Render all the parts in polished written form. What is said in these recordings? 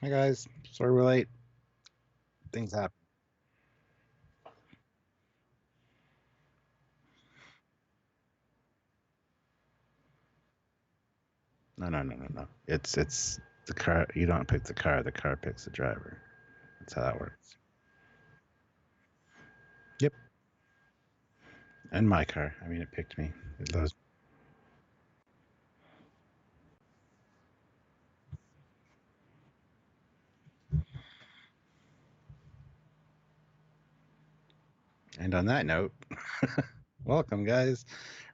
Hi guys, sorry we're late. Things happen. No. It's the car. You don't pick the car. The car picks the driver. That's how that works. Yep. And my car. I mean, it picked me. Those. And on that note, welcome guys.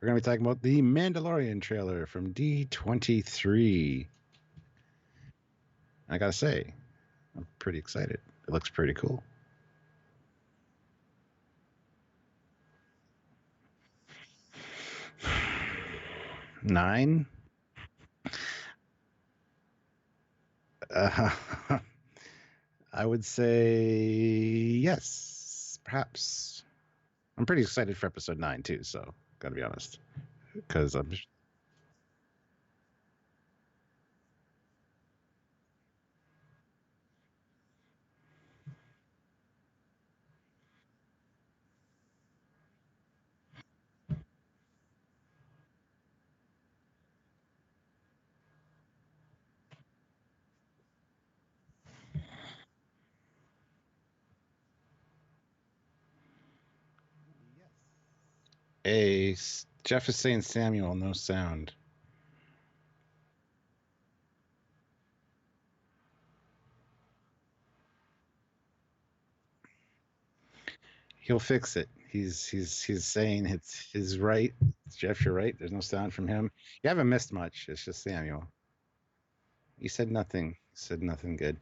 We're gonna be talking about the Mandalorian trailer from D23. I gotta say, I'm pretty excited. It looks pretty cool. 9. Uh, I would say yes, perhaps. I'm pretty excited for episode 9 too, so gotta be honest. Because I'm a Jeff is saying Samuel, no sound. He'll fix it. He's saying it's his right. Jeff, you're right. There's no sound from him. You haven't missed much. It's just Samuel. You said nothing. You said nothing good.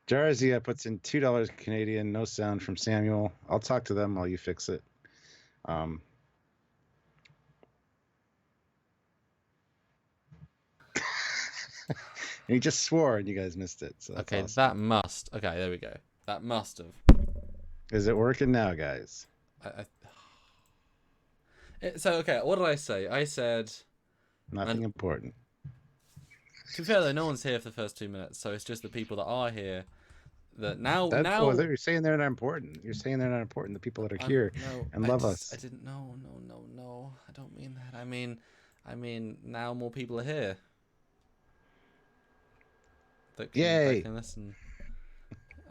Jarzia puts in $2 Canadian. No sound from Samuel. I'll talk to them while you fix it. Um, he just swore and you guys missed it, so that's Okay, awesome. that must. Okay, there we go. That must have. Is it working now, guys? I, so okay, what did I say? I said, Nothing and important. to be fair though, no one's here for the first 2 minutes, so it's just the people that are here that now That oh, now. you're saying they're not important. You're saying they're not important. The people that are here No, and love I us. didn't. No. I don't mean that. I mean now more people are here that Yay! can listen.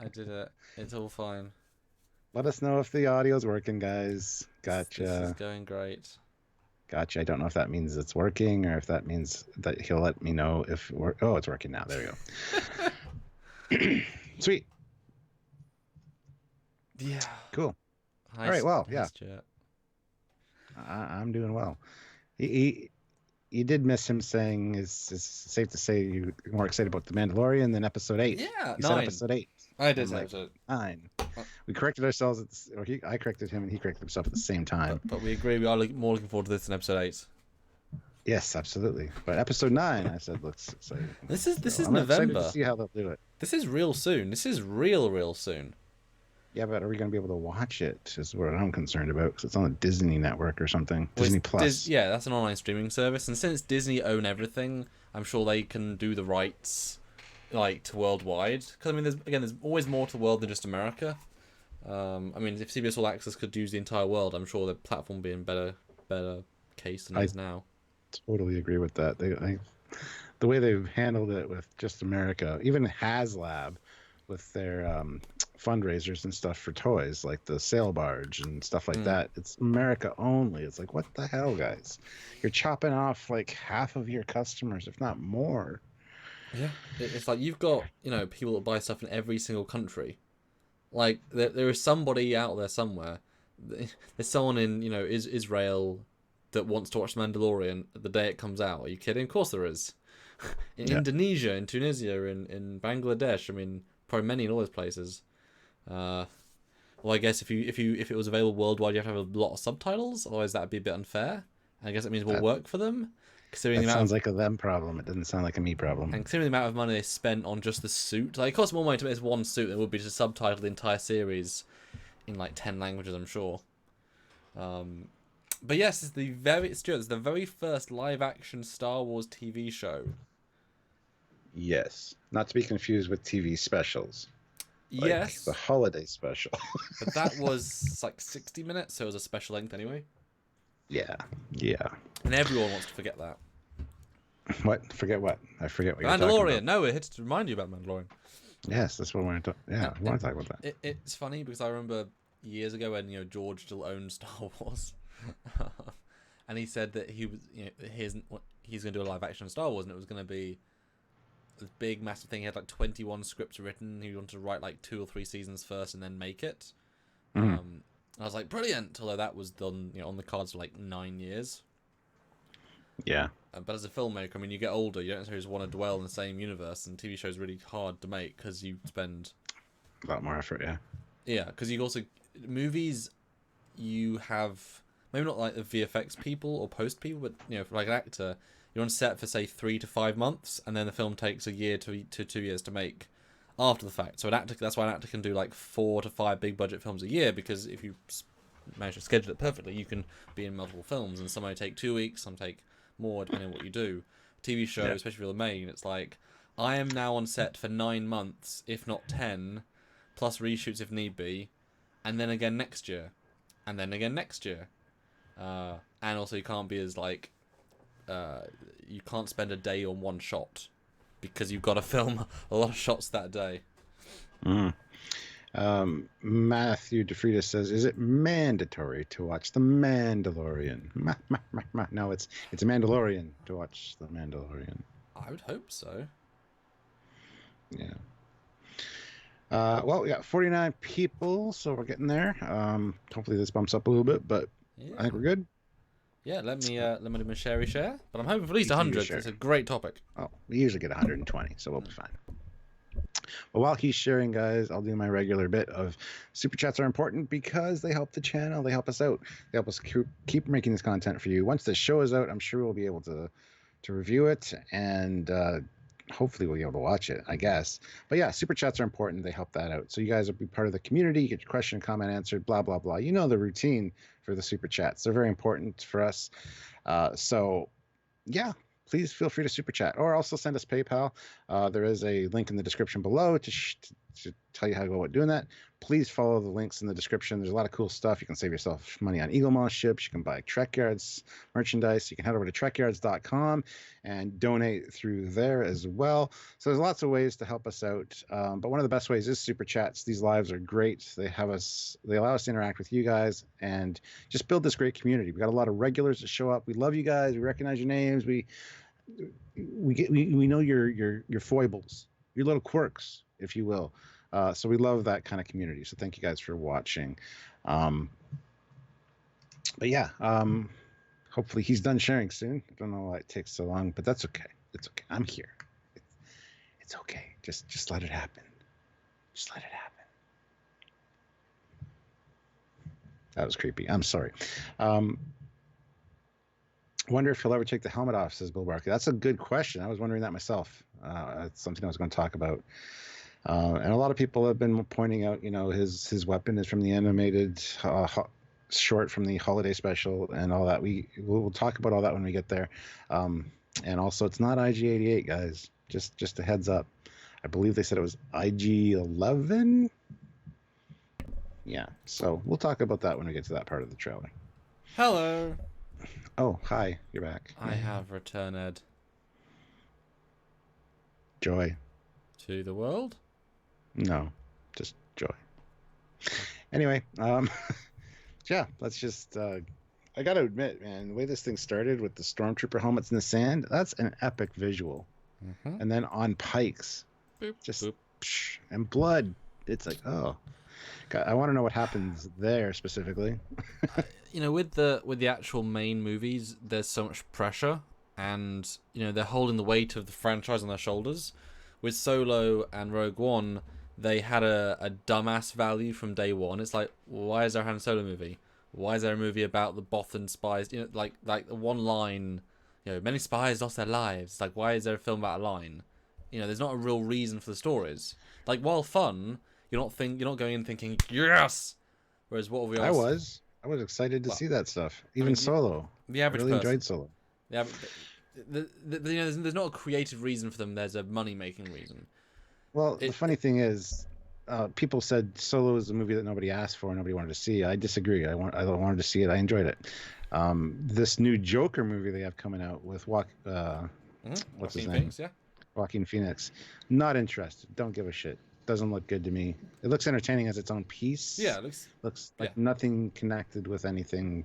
I did it. It's all fine. Let us know if the audio's working, guys. This is Gotcha. going great. Gotcha. I don't know if that means it's working or if that means that he'll let me know if we're. Oh, it's working now. There we go. Sweet. Yeah. Cool. Hi, All right. Well, hi, yeah, Stuart. I'm doing well. He you did miss him saying is safe to say you're more excited about the Mandalorian than episode 8. Yeah, You said 9. episode 8. I did I'm say like episode. 9. Uh, We corrected ourselves or I corrected him and he corrected himself at the same time. but we agree we are more looking forward to this than episode 8. Yes, absolutely. But episode 9, I said looks exciting. This So is I'm excited to November. see how they'll do it. This is real soon. This is real soon. Yeah, but are we going to be able to watch it? Is what I'm concerned about because it's on the Disney Network or something. Well, Disney Plus. Yeah, that's an online streaming service, and since Disney own everything, I'm sure they can do the rights like to worldwide. Because I mean, there's always more to the world than just America. I mean, if CBS All Access could use the entire world, I'm sure the platform would be in better case than it I is now. totally agree with that. The way they've handled it with just America, even HasLab with their fundraisers and stuff for toys, like the sail barge and stuff like Mm. that. It's America only. It's like, what the hell, guys? You're chopping off like half of your customers, if not more. Yeah, it's like you've got people that buy stuff in every single country. Like there is somebody out there somewhere. There's someone in Israel that wants to watch Mandalorian the day it comes out. Are you kidding? Of course there is. In Yeah, Indonesia, in Tunisia, in Bangladesh. I mean, probably many in all those places. Uh, well, I guess if it was available worldwide, you have to have a lot of subtitles. Otherwise, that'd be a bit unfair. I guess it means more that work for them, considering the that amount sounds of like a them problem. It doesn't sound like a me problem. and considering the amount of money they spent on just the suit. Like, it costs more money to make this one suit than it would be to subtitle the entire series in like 10 languages. I'm sure. Um, but yes, it's the very first live action Star Wars TV show. Yes. Not to be confused with TV specials. Like the Yes, holiday special. but that was like 60 minutes, so it was a special length anyway. Yeah. Yeah. And everyone wants to forget that. What? Forget what? I forget what The you're talking Mandalorian. about. No, we're here to remind you about Mandalorian. Yes, that's what I want to talk. Yeah, I want to talk about that. It's funny because I remember years ago when George still owned Star Wars, and he said that he was he's going to do a live action Star Wars, and it was going to be this big massive thing. He had like 21 scripts written. He wanted to write like 2 or 3 seasons first and then make it. I was like, brilliant. Although that was done on the cards for like 9 years. Yeah. But as a filmmaker, I mean, you get older, you don't necessarily just want to dwell in the same universe, and TV shows are really hard to make because you spend A lot more effort, yeah. yeah, because you also movies, you have maybe not like the VFX people or post people, but for like an actor, you're on set for say 3 to 5 months, and then the film takes a year to 2 years to make after the fact. So that's why an actor can do like 4 to 5 big budget films a year, because if you manage to schedule it perfectly, you can be in multiple films, and some may take 2 weeks, some take more depending on what you do. TV show, especially for the main, it's like I am now on set for 9 months, if not 10, plus reshoots if need be, and then again next year, and then again next year. And also you can't be as like you can't spend a day on one shot because you've got to film a lot of shots that day. Matthew DeFritas says, "Is it mandatory to watch The Mandalorian?" No, it's a Mandalorian to watch The Mandalorian. I would hope so. Yeah. Well, we got 49 people, so we're getting there. Hopefully this bumps up a little bit, but I think we're good. Yeah, let me do my share. But I'm hoping for at least 100. It's a great topic. Oh, we usually get 120, so we'll be fine. But while he's sharing, guys, I'll do my regular bit of super chats are important because they help the channel. They help us out. They help us keep making this content for you. Once the show is out, I'm sure we'll be able to review it, and hopefully we'll be able to watch it, I guess. But yeah, super chats are important. They help that out. So you guys will be part of the community. You get your question, comment answered, blah, blah, blah. You know the routine for the super chats. They're very important for us. So yeah, please feel free to super chat or also send us PayPal. There is a link in the description below to tell you how to go about doing that. Please follow the links in the description. There's a lot of cool stuff. You can save yourself money on Eagle Moss ships. You can buy Trekyards merchandise. You can head over to trekyards.com and donate through there as well. So there's lots of ways to help us out. But one of the best ways is super chats. These lives are great. They allow us to interact with you guys and just build this great community. We got a lot of regulars that show up. We love you guys. We recognize your names. We know your foibles, your little quirks, if you will. So we love that kind of community. So thank you guys for watching. But yeah, hopefully he's done sharing soon. I don't know why it takes so long, but that's okay. It's okay. I'm here. It's okay. Just let it happen. Just let it happen. That was creepy. I'm sorry. Wonder if he'll ever take the helmet off, says Bill Barkley. That's a good question. I was wondering that myself. It's something I was going to talk about. And a lot of people have been pointing out, his weapon is from the animated short from the holiday special and all that. We'll talk about all that when we get there. And also, it's not IG-88, guys. Just a heads up. I believe they said it was IG-11. Yeah, so we'll talk about that when we get to that part of the trailer. Hello. Oh, hi. You're back. I have returned Joy. to the world. No, just joy. Anyway, yeah, let's just. I got to admit, man, the way this thing started with the stormtrooper helmets in the sand, that's an epic visual. Mm-hmm. And then on pikes, Boop, just boop. Psh, and blood. It's like, oh, God, I want to know what happens there specifically. With the actual main movies, there's so much pressure, and they're holding the weight of the franchise on their shoulders. With Solo and Rogue One, they had a dumbass value from day one. It's like, why is there a Han Solo movie? Why is there a movie about the Bothan spies? Like the one line, many spies lost their lives. It's like, why is there a film about a line? There's not a real reason for the stories. Like, while fun, you're not going in thinking yes. Whereas what we I was excited to see that stuff. Even Solo. The average I really person. enjoyed Solo. Yeah, there's not a creative reason for them. There's a money-making reason. Well, the funny thing is, people said Solo is a movie that nobody asked for, and nobody wanted to see. I disagree. I wanted to see it. I enjoyed it. This new Joker movie they have coming out with what's his name? Phoenix, yeah. Joaquin Phoenix. Not interested. Don't give a shit. Doesn't look good to me. It looks entertaining as its own piece. Yeah, it looks like nothing connected with anything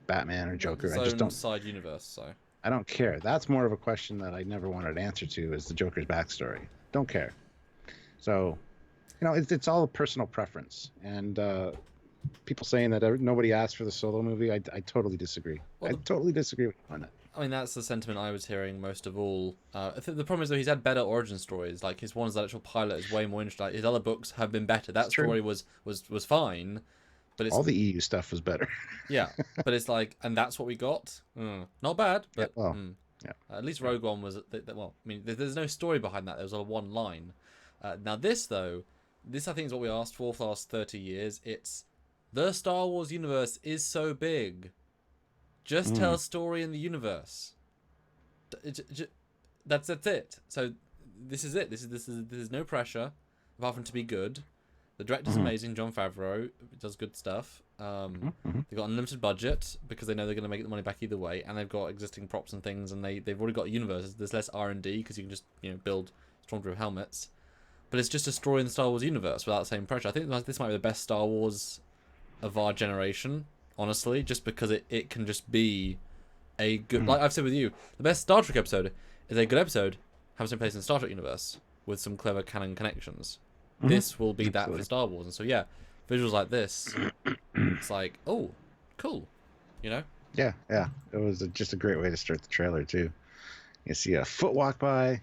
Batman or Joker. I just don't. Side universe, so. I don't care. That's more of a question that I never wanted an answer to. Is the Joker's backstory? Don't care. So, it's all a personal preference, and people saying that nobody asked for the Solo movie, I totally disagree. I totally disagree with you on it. I mean, that's the sentiment I was hearing most of all. I think the problem is, though, he's had better origin stories. Like, his one's the actual pilot is way more interesting. Like, his other books have been better. That story was fine, but it's... all the EU stuff was better. Yeah, but it's like, and that's what we got? Not bad, but... Yeah, at least Rogue One was... Well, I mean, there's no story behind that. There was a one line. Now, this, though, I think is what we asked for the last 30 years. It's, the Star Wars universe is so big. Just tell a story in the universe. That's it. So this is it. This is no pressure, apart from to be good. The director's amazing. Jon Favreau does good stuff. They've got unlimited budget because they know they're going to make the money back either way, and they've got existing props and things, and they've already got a universe. There's less R&D because you can just build Stormtrooper helmets, but it's just a story in the Star Wars universe without the same pressure. I think this might be the best Star Wars of our generation. Honestly, just because it can just be a good... Like I've said with you, the best Star Trek episode is a good episode, have some place in the Star Trek universe, with some clever canon connections. This will be that for Star Wars. And so, yeah, visuals like this, it's like, oh, cool, Yeah. It was just a great way to start the trailer, too. You see a foot walk by,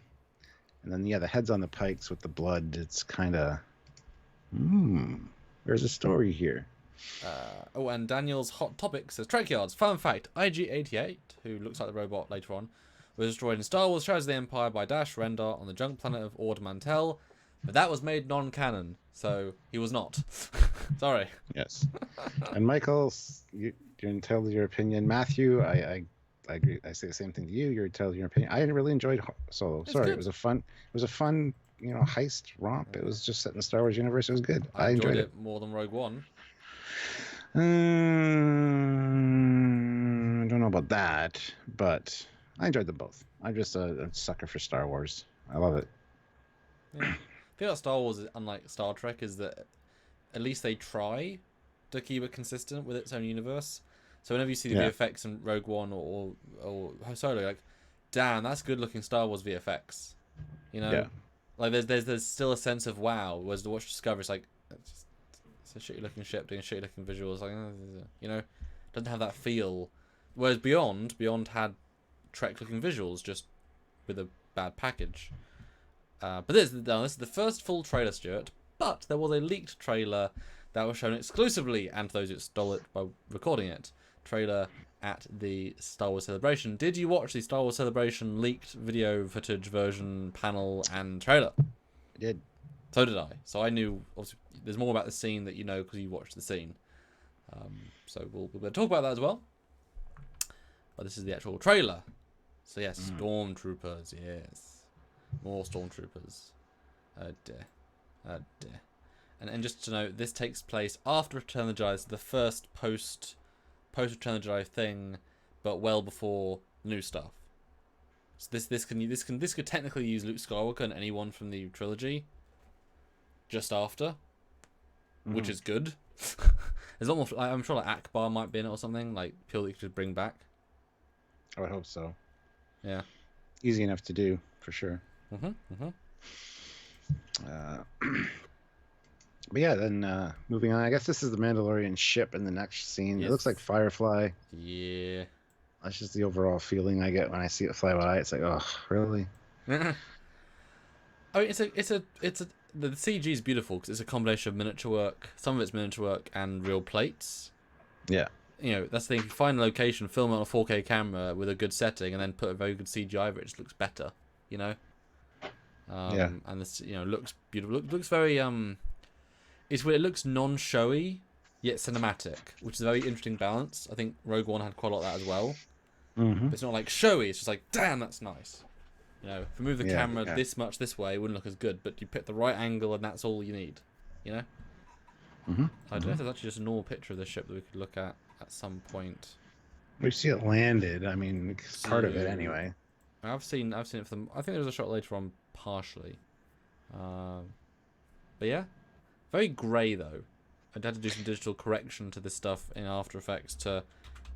and then, the head's on the pikes with the blood. It's kind of... there's a story here. And Daniel's hot topic says, Trekyards, fun fact, IG-88, who looks like the robot later on, was destroyed in Star Wars Shadows of the Empire by Dash Rendar on the junk planet of Ord Mantell, but that was made non-canon, so he was not. Sorry. Yes. And Michael, you're entitled to your opinion. Matthew, I agree. I say the same thing to you. You're entitled to your opinion. I really enjoyed Solo. Sorry, good. It was a fun heist romp. It was just set in the Star Wars universe. It was good. I enjoyed it more than Rogue One. I don't know about that, but I enjoyed them both. I'm just a sucker for Star Wars. I love it. Yeah. I feel like Star Wars, unlike Star Trek, is that at least they try to keep it consistent with its own universe. So whenever you see the VFX in Rogue One or Solo, you're like, damn, that's good looking Star Wars VFX. Yeah. Like there's still a sense of wow. Whereas the Watch Discovery, it's like it's a shitty looking ship doing shitty looking visuals. Like doesn't have that feel. Whereas Beyond had Trek looking visuals, just with a bad package. But this is the first full trailer, Stuart. But there was a leaked trailer that was shown exclusively, and to those who stole it by recording it, trailer at the Star Wars Celebration. Did you watch the Star Wars Celebration leaked video footage version panel and trailer? I did. So did I. So I knew, obviously, there's more about the scene that you know because you watched the scene. So we'll talk about that as well. But this is the actual trailer. So yes, Stormtroopers, yes. More Stormtroopers. Oh dear. Oh dear. And just to note, this takes place after Return of the Jedi. It's the first post Return of the Jedi thing, but well before new stuff. So this could technically use Luke Skywalker and anyone from the trilogy. Just after, which is good. There's a lot more. I'm sure like Akbar might be in it or something. Like people you could bring back. I would hope so. Yeah. Easy enough to do for sure. But yeah, then moving on. I guess this is the Mandalorian ship in the next scene. Yes. It looks like Firefly. Yeah. That's just the overall feeling I get when I see it fly by. It's like, oh, really? I mean, the CG is beautiful because it's a combination of miniature work. Some of it's miniature work and real plates. Yeah. That's the thing. If you find a location, film it on a 4K camera with a good setting, and then put a very good CGI over it, it just looks better. Yeah. And this, looks beautiful. Looks very It's where it looks non-showy yet cinematic, which is a very interesting balance. I think Rogue One had quite a lot of that as well. Mm-hmm. It's not like showy. It's just like, damn, that's nice. You know, if we move the Yeah, camera yeah. this much this way, it wouldn't look as good. But you pick the right angle, and that's all you need. You know. Mm-hmm. I don't know if there's actually just a normal picture of the ship that we could look at some point. We see it landed. I mean, it's part of it anyway. I've seen it for them. I think there was a shot later on, partially. But yeah, very grey though. I'd had to do some digital correction to this stuff in After Effects to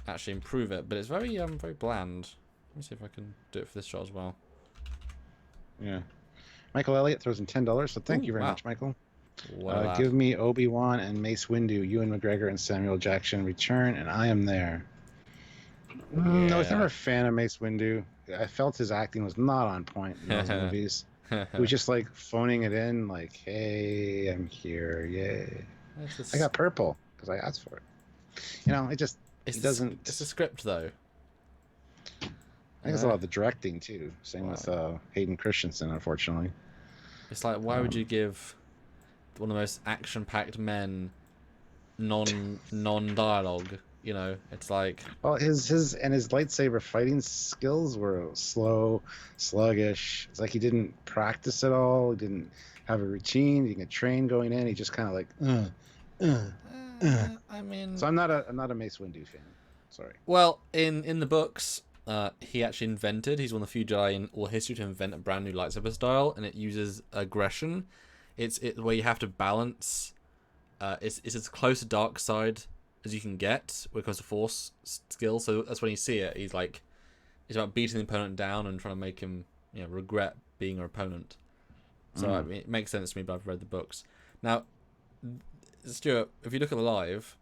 actually improve it, but it's very very bland. Let me see if I can do it for this shot as well. Yeah. Michael Elliott throws in $10, so thank Ooh, you very wow. much, Michael. What Give me Obi-Wan and Mace Windu, Ewan McGregor and Samuel Jackson return, and I am there. I was never a fan of Mace Windu. I felt his acting was not on point in those movies. He was just like phoning it in, like, "Hey, I'm here, yay!" I got purple because I asked for it. You know, it just doesn't. It's a script though. I think it's a lot of the directing too. Same with Hayden Christensen, unfortunately. It's like, why would you give one of the most action-packed men non-dialogue? You know, it's like, well, his lightsaber fighting skills were slow, sluggish. It's like he didn't practice at all. He didn't have a routine. He didn't get trained going in. He just kind of like, I mean, So I'm not a Mace Windu fan. Sorry. Well, in the books, he actually invented. He's one of the few Jedi in all history to invent a brand new lightsaber style, and it uses aggression. It's where you have to balance. It's as close to dark side as you can get when it comes to force skill. So that's when you see it. He's like, it's about beating the opponent down and trying to make him, regret being an opponent. So I mean, it makes sense to me, but I've read the books. Now, Stuart, if you look at the live,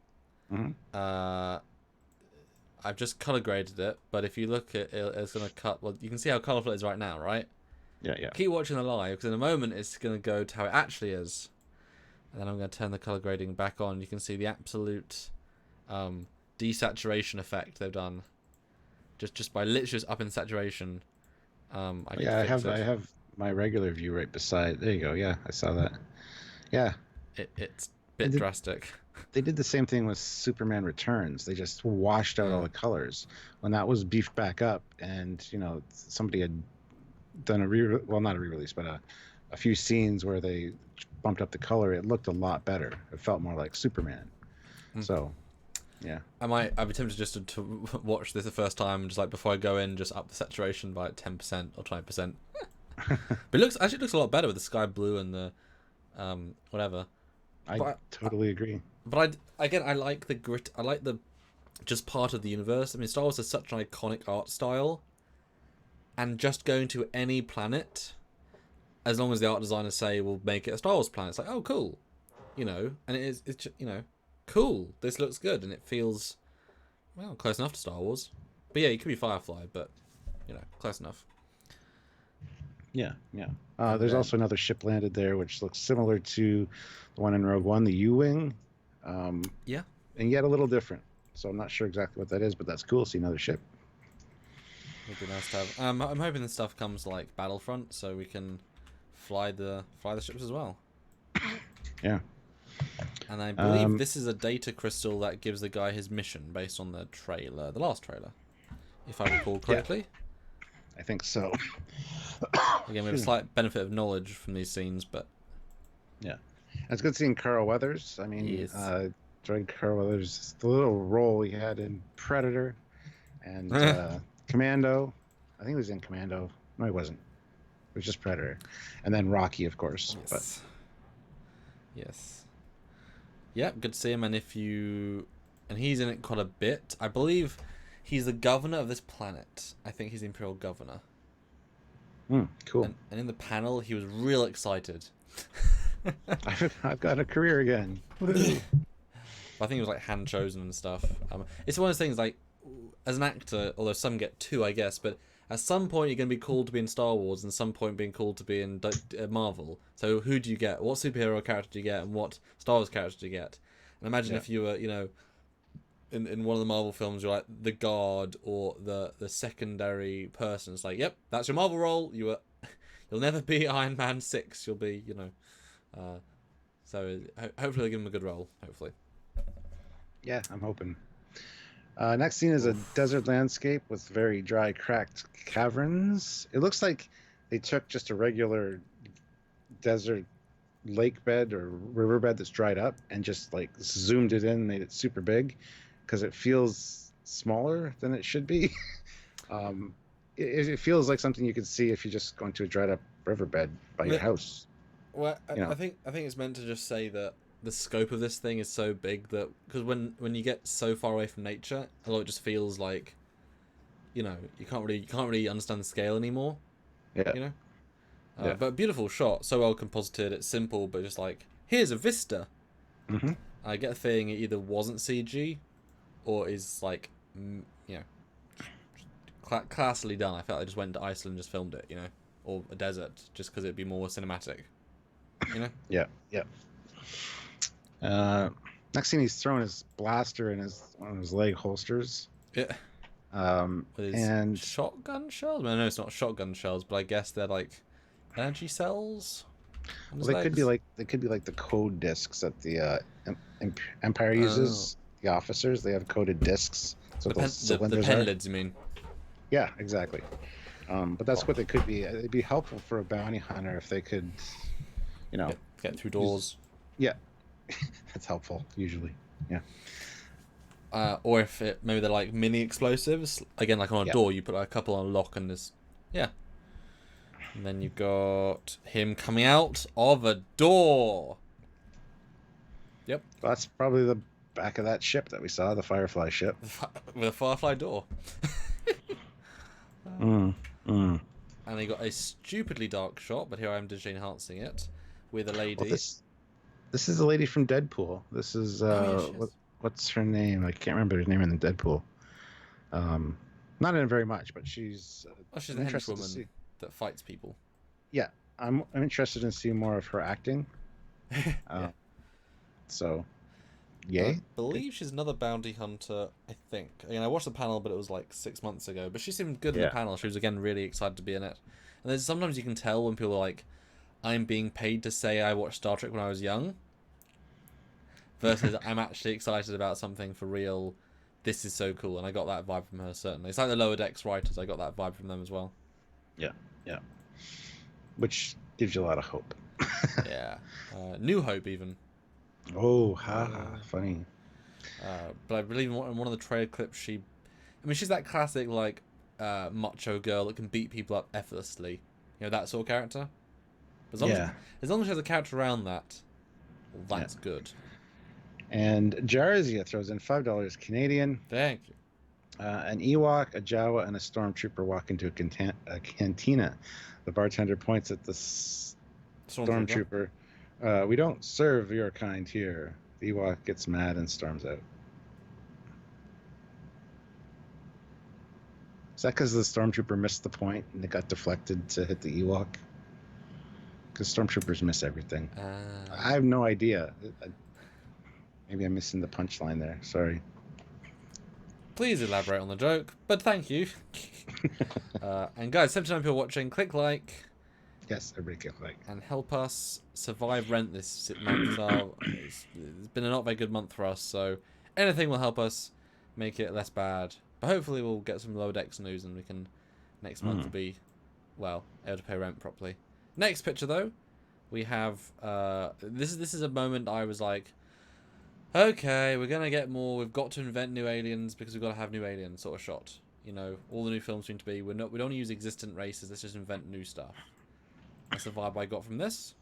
I've just color graded it, but if you look at it, it's going to cut. Well, you can see how colorful it is right now, right? Yeah. Keep watching the live, because in a moment it's going to go to how it actually is. And then I'm going to turn the color grading back on. You can see the absolute desaturation effect they've done. Just by literally just upping saturation. I have my regular view right beside. There you go. Yeah, I saw that. Yeah. It's a bit drastic. They did the same thing with Superman Returns. They just washed out all the colors when that was beefed back up, and somebody had done not a re-release, but a few scenes where they bumped up the color. It looked a lot better. It felt more like Superman. So, yeah. I'd be tempted just to watch this the first time, and just like before I go in, just up the saturation by like 10% or 20%. But it looks a lot better with the sky blue and the whatever. I totally agree. But I like the grit. I like the just part of the universe. I mean, Star Wars has such an iconic art style, and just going to any planet, as long as the art designers say we'll make it a Star Wars planet, it's like, oh, cool, and it's just, cool. This looks good, and it feels close enough to Star Wars. But yeah, it could be Firefly, but close enough. Yeah. There's also another ship landed there, which looks similar to the one in Rogue One, the U-Wing. And yet a little different. So I'm not sure exactly what that is, but that's cool. See another ship. Would be nice to have. I'm hoping this stuff comes like Battlefront, so we can fly the ships as well. Yeah. And I believe this is a data crystal that gives the guy his mission based on the last trailer, if I recall correctly. Yeah. I think so. Again, we have a slight benefit of knowledge from these scenes, but yeah, it's good seeing Carl Weathers. I mean, yes. Carl Weathers, the little role he had in Predator and Commando. I think he was in Commando. No, he wasn't. It was just Predator, and then Rocky, of course. Yes. Yes. Yeah, good to see him. And he's in it quite a bit. I believe he's the governor of this planet. I think he's the Imperial Governor. Cool. And in the panel, he was real excited. I've got a career again. I think he was like hand chosen and stuff. It's one of those things like, as an actor, although some get two, I guess, but at some point you're going to be called to be in Star Wars, and some point being called to be in Marvel. So who do you get? What superhero character do you get, and what Star Wars character do you get? And imagine if you were, in one of the Marvel films, you're like the guard or the secondary person. It's like, yep, that's your Marvel role. You'll never be Iron Man 6. You'll be, so hopefully they give him a good role. Hopefully. Yeah, I'm hoping. Next scene is a Oof. desert landscape with very dry, cracked caverns. It looks like they took just a regular desert lake bed or riverbed that's dried up and just like zoomed it in, made it super big because it feels smaller than it should be. um, it feels like something you could see if you just go into a dried up riverbed by your The- house. Well, You know, I think it's meant to just say that the scope of this thing is so big that because when you get so far away from nature, a lot it just feels like, you can't really understand the scale anymore. yeah, You know. yeah. But beautiful shot, so well composited. It's simple, but just like here's a vista. Hmm. I get a feeling it either wasn't CG or is like, you know, classily done. I felt I just went to Iceland and just filmed it, or a desert, just because it'd be more cinematic, you know. Yeah, yeah. Uh, Next thing he's throwing his blaster in his one of his leg holsters. Yeah, with his And shotgun shells. I know it's not shotgun shells, but I guess they're like energy cells on well, his legs. they could be like the code discs that the Empire Oh, uses. The officers they have coded discs, so those the cylinders pen are. lids, you mean? Yeah, exactly. But that's what they could be. It'd be helpful for a bounty hunter if they could, you know, Get through use. doors. Yeah, that's helpful usually. Yeah, Or if maybe they're like mini explosives. Again, like on a yeah. door, you put like a couple on a lock and there's. Yeah. And then you've got him coming out of a door. Yep. That's probably the back of that ship that we saw, the Firefly ship. With a firefly door. Mm, mm. And he got a stupidly dark shot, but here I am digitally enhancing it with a lady. Well, this is the lady from Deadpool. This is Oh, yeah, she is. what's her name? I can't remember her name in the Deadpool. Not in it very much, but she's. Oh, she's I'm the interested to henchwoman see. that fights people. Yeah, I'm interested in seeing more of her acting. Yeah. So, I yay. believe she's another bounty hunter, I think. Again, I watched the panel, but it was like 6 months ago. But she seemed good in the Yeah. panel. She was, again, really excited to be in it. And there's sometimes you can tell when people are like, I'm being paid to say I watched Star Trek when I was young, versus I'm actually excited about something for real. This is so cool. And I got that vibe from her, certainly. It's like the Lower Decks writers. I got that vibe from them as well. Yeah, yeah. Which gives you a lot of hope. Yeah. New Hope, even. Oh, haha, funny. But I believe in one of the trailer clips, she's that classic, like, macho girl that can beat people up effortlessly. You know, that sort of character. As long Yeah. as long as she has a character around that, well, that's good. And Jarzia throws in $5 Canadian. Thank you. An Ewok, a Jawa, and a Stormtrooper walk into a cantina. The bartender points at the Stormtrooper. We don't serve your kind here. The Ewok gets mad and storms out. Is that because the Stormtrooper missed the point and it got deflected to hit the Ewok? Because Stormtroopers miss everything. I have no idea. Maybe I'm missing the punchline there. Sorry. Please elaborate on the joke, but thank you. And guys, 79 people watching, click like. Yes, everybody get like. And help us survive rent this month. It's been a not very good month for us, so anything will help us make it less bad. But hopefully we'll get some Lower Decks news and we can next month be, well, able to pay rent properly. Next picture though, we have this is a moment I was like, okay, we're gonna get more. We've got to invent new aliens because we've got to have new aliens sort of shot. You know, all the new films seem to be we don't use existent races. Let's just invent new stuff. That's the vibe I got from this.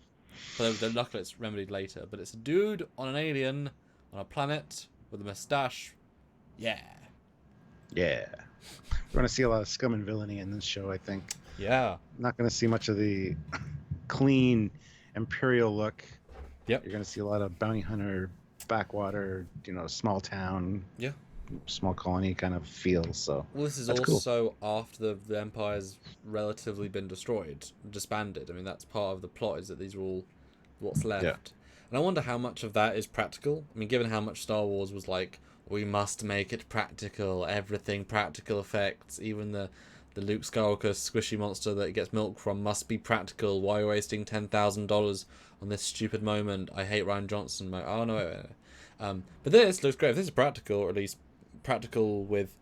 But luckily it's remedied later. But it's a dude on an alien on a planet with a mustache. Yeah. Yeah. We're going to see a lot of scum and villainy in this show, I think. Yeah. Not going to see much of the clean Imperial look. Yep. You're going to see a lot of bounty hunter, backwater, small town, small colony kind of feel. So well, this is that's also cool. After the Empire's relatively been destroyed, disbanded. I mean, that's part of the plot is that these are all what's left. Yeah. And I wonder how much of that is practical. I mean, given how much Star Wars was like, we must make it practical, everything practical effects, even the Luke Skywalker squishy monster that it gets milk from must be practical. Why are you wasting $10,000 on this stupid moment? I hate Ryan Johnson. Oh no, wait. But this looks great. If this is practical, or at least practical with,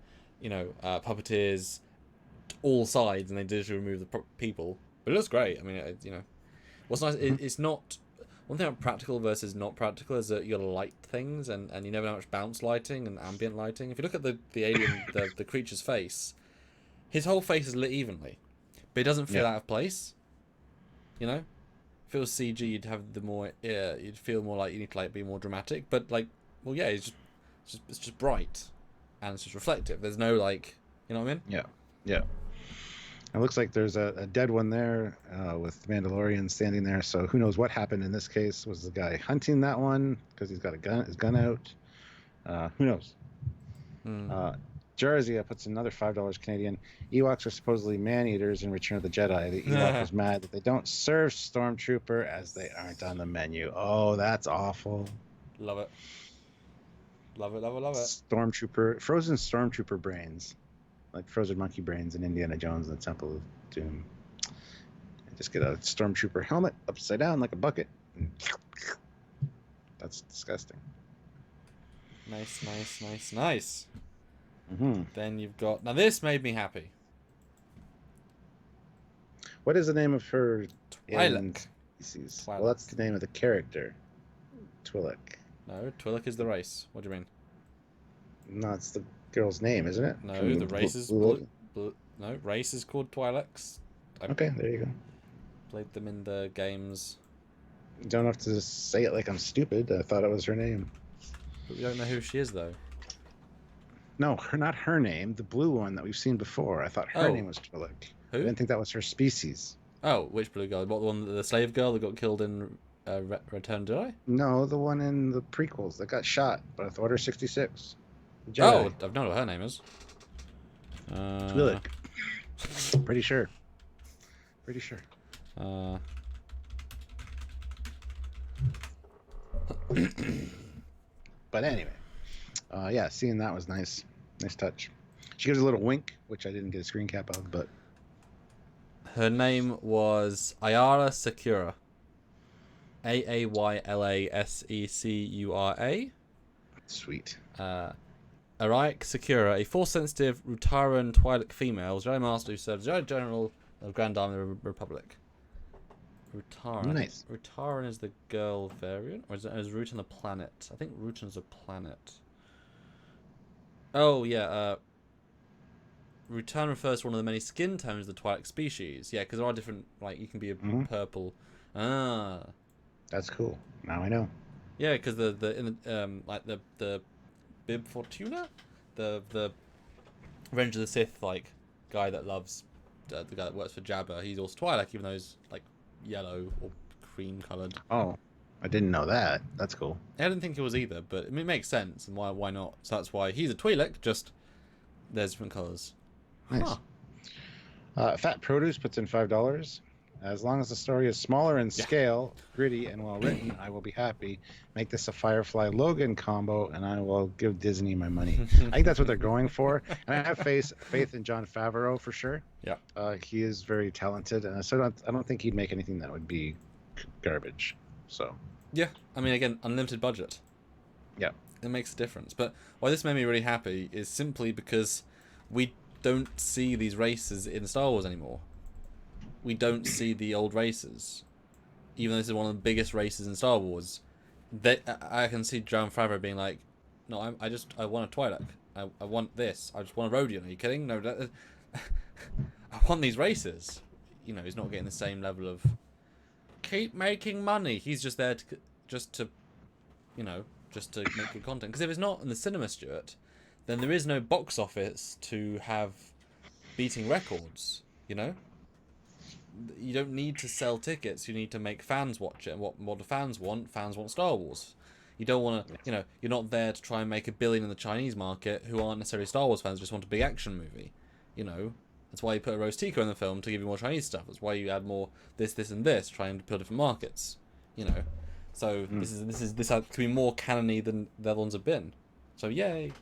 puppeteers, all sides, and they digitally remove the people. But it looks great. I mean, what's nice, it's not. One thing about practical versus not practical is that you gotta light things, and you never know how much bounce lighting and ambient lighting. If you look at the alien, the creature's face, his whole face is lit evenly, but it doesn't feel out of place. If it was CG, you'd have you'd feel more like you need to be more dramatic. But it's just bright, and it's just reflective. There's no you know what I mean? Yeah. It looks like there's a dead one there with Mandalorian standing there. So who knows what happened in this case? Was the guy hunting that one because he's got his gun out? Who knows? Jarzia puts another $5 Canadian. Ewoks are supposedly man-eaters in Return of the Jedi. The Ewok was mad that they don't serve Stormtrooper as they aren't on the menu. Oh, that's awful. Love it. Love it. Frozen Stormtrooper brains. Like frozen monkey brains in Indiana Jones and the Temple of Doom. Just get a Stormtrooper helmet upside down like a bucket. That's disgusting. Nice. Mm-hmm. Then you've got... Now this made me happy. What is the name of her alien Twi'lek. species? Well, that's the name of the character. Twi'lek. No, Twi'lek is the race. What do you mean? No, it's the girl's name, isn't it? No, From the race is... No, race is called Twi'leks. Okay, there you go. Played them in the games. You don't have to say it like I'm stupid. I thought it was her name. But we don't know who she is, though. No, not her name. The blue one that we've seen before. I thought her name was Twi'lek. Who? I didn't think that was her species. Oh, which blue girl? What, the one, the slave girl that got killed in Return to Jedi? No, the one in the prequels that got shot by Order 66. Jedi. Oh, I've known what her name is. Twi'lek. Pretty sure. But anyway, seeing that was nice. Nice touch. She gives a little wink, which I didn't get a screen cap of, but her name was Ayala Secura. Ayala Secura. Sweet. Araik Secura, a force-sensitive Rutaran Twi'lek female, Jedi Master who serves Jedi General of Grand Army of the Republic. Rutaran. Nice. Rutaran is the girl variant, or is Rutan the planet? I think Rutan's a planet. Oh yeah. Rutan refers to one of the many skin tones of the Twi'lek species. Yeah, because there are different. You can be a purple. Ah. That's cool. Now I know. Yeah, because the Bib Fortuna, the Revenge of the Sith guy that loves the guy that works for Jabba. He's also Twi'lek, even though he's yellow or cream coloured. Oh, I didn't know that. That's cool. I didn't think it was either, but it makes sense, and why not? So that's why he's a Twi'lek. Just there's different colours. Nice. Huh. Fat Produce puts in $5. As long as the story is smaller in scale, gritty, and well written, I will be happy. Make this a Firefly Logan combo, and I will give Disney my money. I think that's what they're going for, and I have faith in Jon Favreau for sure. Yeah, he is very talented, and so I don't think he'd make anything that would be garbage. So yeah, I mean, again, unlimited budget. Yeah, it makes a difference. But why this made me really happy is simply because we don't see these races in Star Wars anymore. We don't see the old races, even though this is one of the biggest races in Star Wars. I can see Jon Favreau being like, "No, I want a Twi'lek. I want this. I just want a Rodian. Are you kidding? No, I want these races." He's not getting the same level of keep making money. He's just there to make good content. Because if it's not in the cinema, Stuart, then there is no box office to have beating records. You don't need to sell tickets. You need to make fans watch it. And what do fans want? Fans want Star Wars. You don't want to, you're not there to try and make $1 billion in the Chinese market who aren't necessarily Star Wars fans, just want a big action movie. That's why you put a Rose Tico in the film to give you more Chinese stuff. That's why you add more this, and this, trying to appeal to different markets. So this has to be more canon-y than the other ones have been. So yay.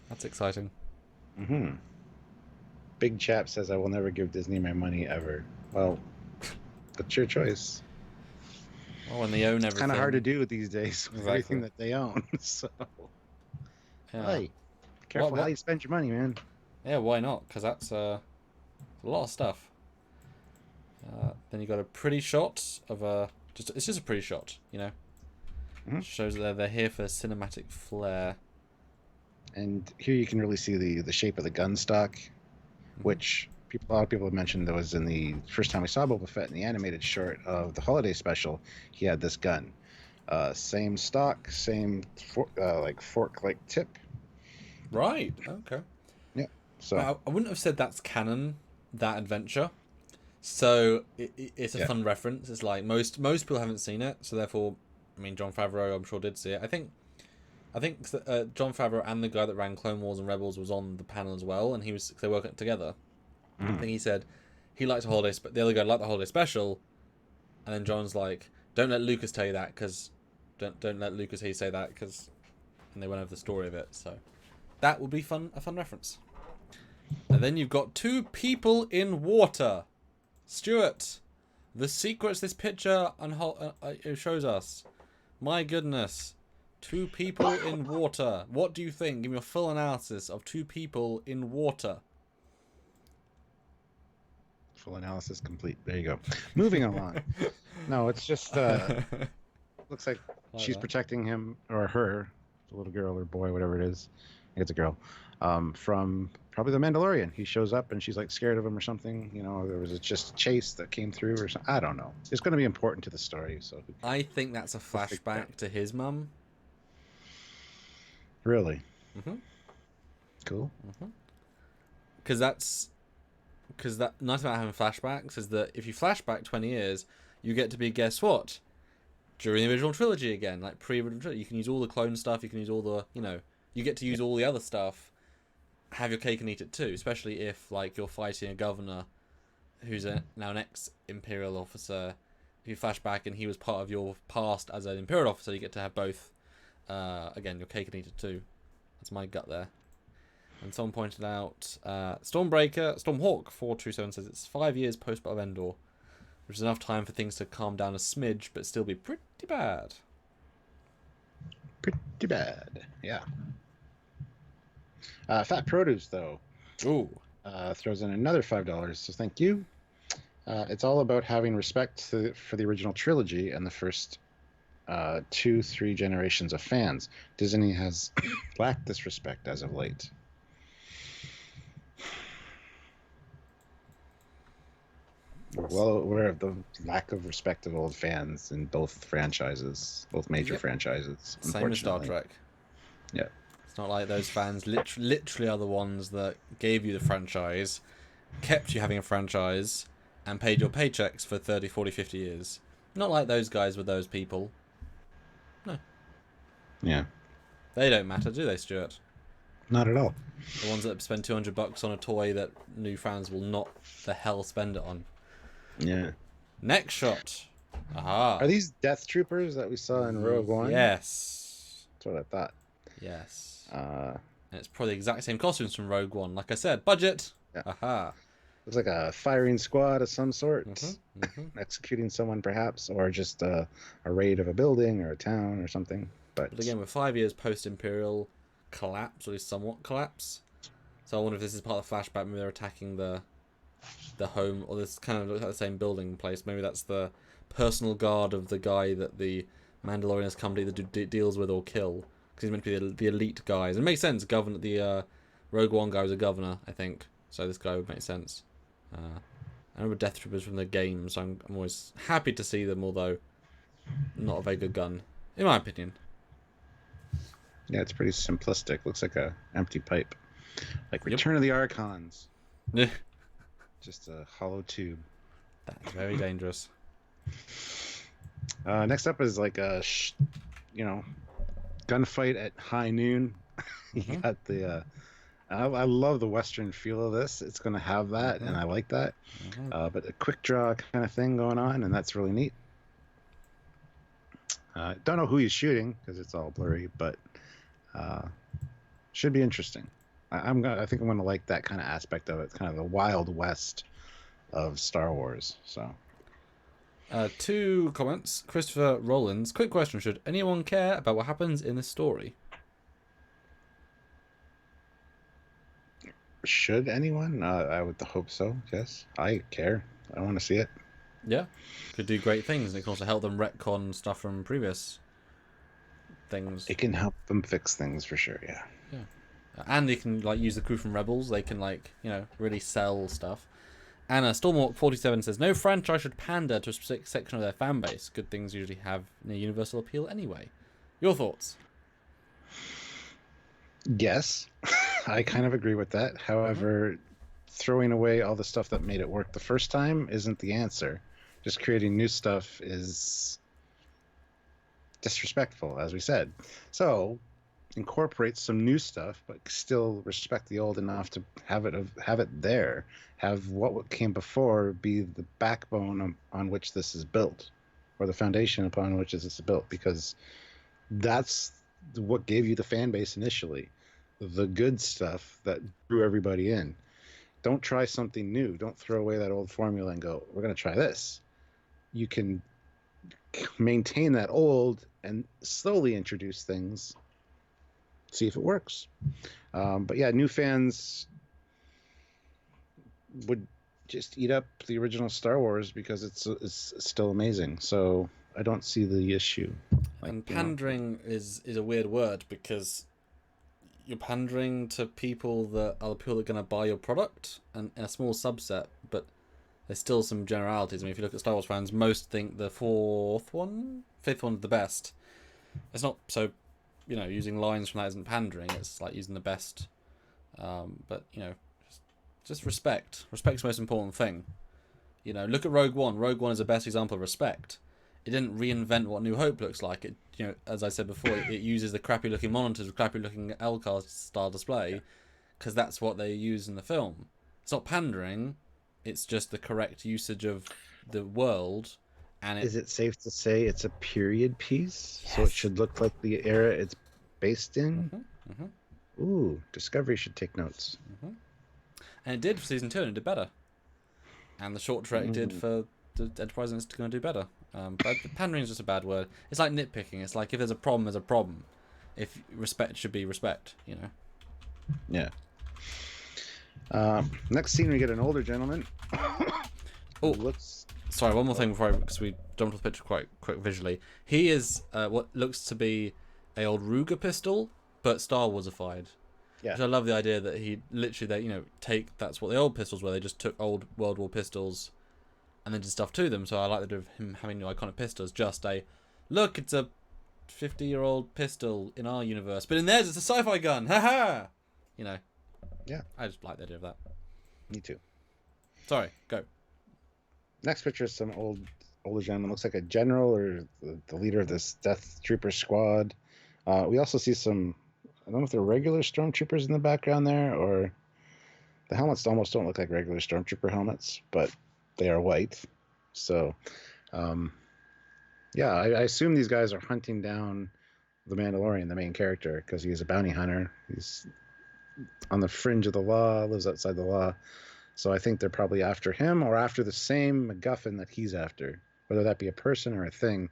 That's exciting. Mm-hmm. Big Chap says, I will never give Disney my money ever. Well, that's your choice. Well, when they own everything. It's kind of hard to do these days with everything that they own. So Yeah. Hey, careful how What? you spend your money, man. Yeah, why not? Because that's a lot of stuff. Then you got a pretty shot of a. It's just a pretty shot, you know. Mhm. Shows that they're here for cinematic flair. And here you can really see the shape of the gun stock, which a lot of people have mentioned that was in the first time we saw Boba Fett in the animated short of the holiday special. He had this gun, same stock, same like fork-like tip. Right. Okay. Yeah. So I wouldn't have said that's canon. That adventure. So it's a yeah. fun reference. It's like most people haven't seen it, so therefore, I mean, Jon Favreau, I'm sure did see it. I think Jon Favreau and the guy that ran Clone Wars and Rebels was on the panel as well, and they worked together. I think he said he liked the holiday. The other guy liked the holiday special, and then John's like, "Don't let Lucas tell you that, because don't let Lucas hear you say that, because," and they went over the story of it. So that would be fun, a fun reference. And then you've got two people in water. Stuart, the secrets this picture shows us. My goodness. Two people in water. What do you think? Give me a full analysis of two people in water. Full analysis complete. There you go. Moving along. No, it's just looks like she's protecting him or her, the little girl or boy, whatever it is. I think it's a girl. From probably the Mandalorian. He shows up and she's like scared of him or something. You know, there was just a chase that came through or something. I don't know. It's going to be important to the story. So I think that's a flashback to his mum. Really? Mm-hmm. Cool. Because that nice about having flashbacks is that if you flashback 20 years, you get to be, guess what? During the original trilogy again, like pre-original trilogy. You can use all the clone stuff, you can use all the, you get to use all the other stuff, have your cake and eat it too, especially if, like, you're fighting a governor who's now an ex-Imperial officer. If you flash back and he was part of your past as an Imperial officer, you get to have both, again, your cake and eat it too. That's my gut there. And someone pointed out, Stormhawk 427 says it's 5 years post-Battle of Endor, which is enough time for things to calm down a smidge, but still be pretty bad. Pretty bad, yeah. Fat Produce, though, throws in another $5, so thank you. It's all about having respect for the original trilogy and the first 2-3 generations of fans. Disney has lacked this respect as of late. We're well aware of the lack of respect of old fans in both franchises, both major franchises. Same as Star Trek. Yeah. It's not like those fans literally are the ones that gave you the franchise, kept you having a franchise, and paid your paychecks for 30, 40, 50 years. Not like those guys with those people. No. Yeah. They don't matter, do they, Stuart? Not at all. The ones that spend $200 on a toy that new fans will not the hell spend it on. Yeah. Next shot. Aha. Are these Death Troopers that we saw in Rogue One? Yes. That's what I thought. Yes. And it's probably the exact same costumes from Rogue One. Like I said, budget. Yeah. Aha. Looks like a firing squad of some sort. Executing someone, perhaps, or just a raid of a building or a town or something. But again, we're 5 years post-Imperial collapse, or at least somewhat collapse. So I wonder if this is part of the flashback. Maybe they're attacking the home, or this kind of looks like the same building place. Maybe that's the personal guard of the guy that the Mandalorian has come to either deals with or kill. Because he's meant to be the elite guys. It makes sense. The Rogue One guy was a governor, I think. So this guy would make sense. I remember Death Troopers from the game, so I'm always happy to see them, although not a very good gun, in my opinion. Yeah, it's pretty simplistic. Looks like a empty pipe. Like Return of the Archons. Just a hollow tube. That's very dangerous. Next up is like a, gunfight at high noon. You got the... I love the Western feel of this. It's going to have that, and I like that. But a quick draw kind of thing going on, and that's really neat. Don't know who he's shooting because it's all blurry, but should be interesting. I think I'm going to like that kind of aspect of it. It's kind of the Wild West of Star Wars. So, 2 comments. Christopher Rollins. Quick question: should anyone care about what happens in this story? Should anyone? I would hope so. Yes, I care. I want to see it. Yeah, could do great things, and it can also help them retcon stuff from previous things. It can help them fix things for sure. Yeah. Yeah, and they can like use the crew from Rebels. They can like really sell stuff. And Stormwalk47 says no franchise should pander to a specific section of their fan base. Good things usually have a universal appeal anyway. Your thoughts? Yes, I kind of agree with that. However, throwing away all the stuff that made it work the first time isn't the answer. Just creating new stuff is disrespectful, as we said. So, incorporate some new stuff, but still respect the old enough to have it there. Have what came before be the backbone on which this is built, or the foundation upon which this is built, because that's what gave you the fan base initially. The good stuff that drew everybody in. Don't try something new. Don't throw away that old formula and go, we're going to try this. You can maintain that old and slowly introduce things, see if it works. But yeah, new fans would just eat up the original Star Wars because it's still amazing. So I don't see the issue. And pandering is a weird word, because you're pandering to people that are the people that are going to buy your product, and in a small subset, but there's still some generalities. I mean, if you look at Star Wars fans, most think the fifth one's the best. It's not so, using lines from that isn't pandering. It's like using the best. But just respect. Respect's the most important thing. Look at Rogue One. Rogue One is the best example of respect. It didn't reinvent what New Hope looks like. It, as I said before, it uses the crappy-looking monitors with crappy-looking LCAR style display, because that's what they use in the film. It's not pandering. It's just the correct usage of the world. And is it safe to say it's a period piece? Yes. So it should look like the era it's based in? Mm-hmm. Mm-hmm. Ooh, Discovery should take notes. Mm-hmm. And it did for season 2, and it did better. And the short trek did for the Enterprise, and it's going to do better. But pandering is just a bad word. It's like nitpicking. It's like if there's a problem, there's a problem. If respect should be respect, Yeah. Next scene, we get an older gentleman. Sorry, one more thing because we jumped off the picture quite quick visually. He is what looks to be a old Ruger pistol, but Star Warsified. Yeah. Which I love the idea that he literally, that's what the old pistols were. They just took old World War pistols and then did stuff to them. So I like the idea of him having new iconic pistols. Just look, it's a 50-year-old pistol in our universe, but in theirs it's a sci-fi gun. Ha. Yeah. I just like the idea of that. Me too. Sorry, go. Next picture is some older gentleman. Looks like a general or the leader of this Death Trooper squad. We also see some, I don't know if they're regular stormtroopers in the background there, or the helmets almost don't look like regular stormtrooper helmets, but they are white. So, yeah, I assume these guys are hunting down the Mandalorian, the main character, because he is a bounty hunter. He's on the fringe of the law, lives outside the law. So I think they're probably after him or after the same MacGuffin that he's after. Whether that be a person or a thing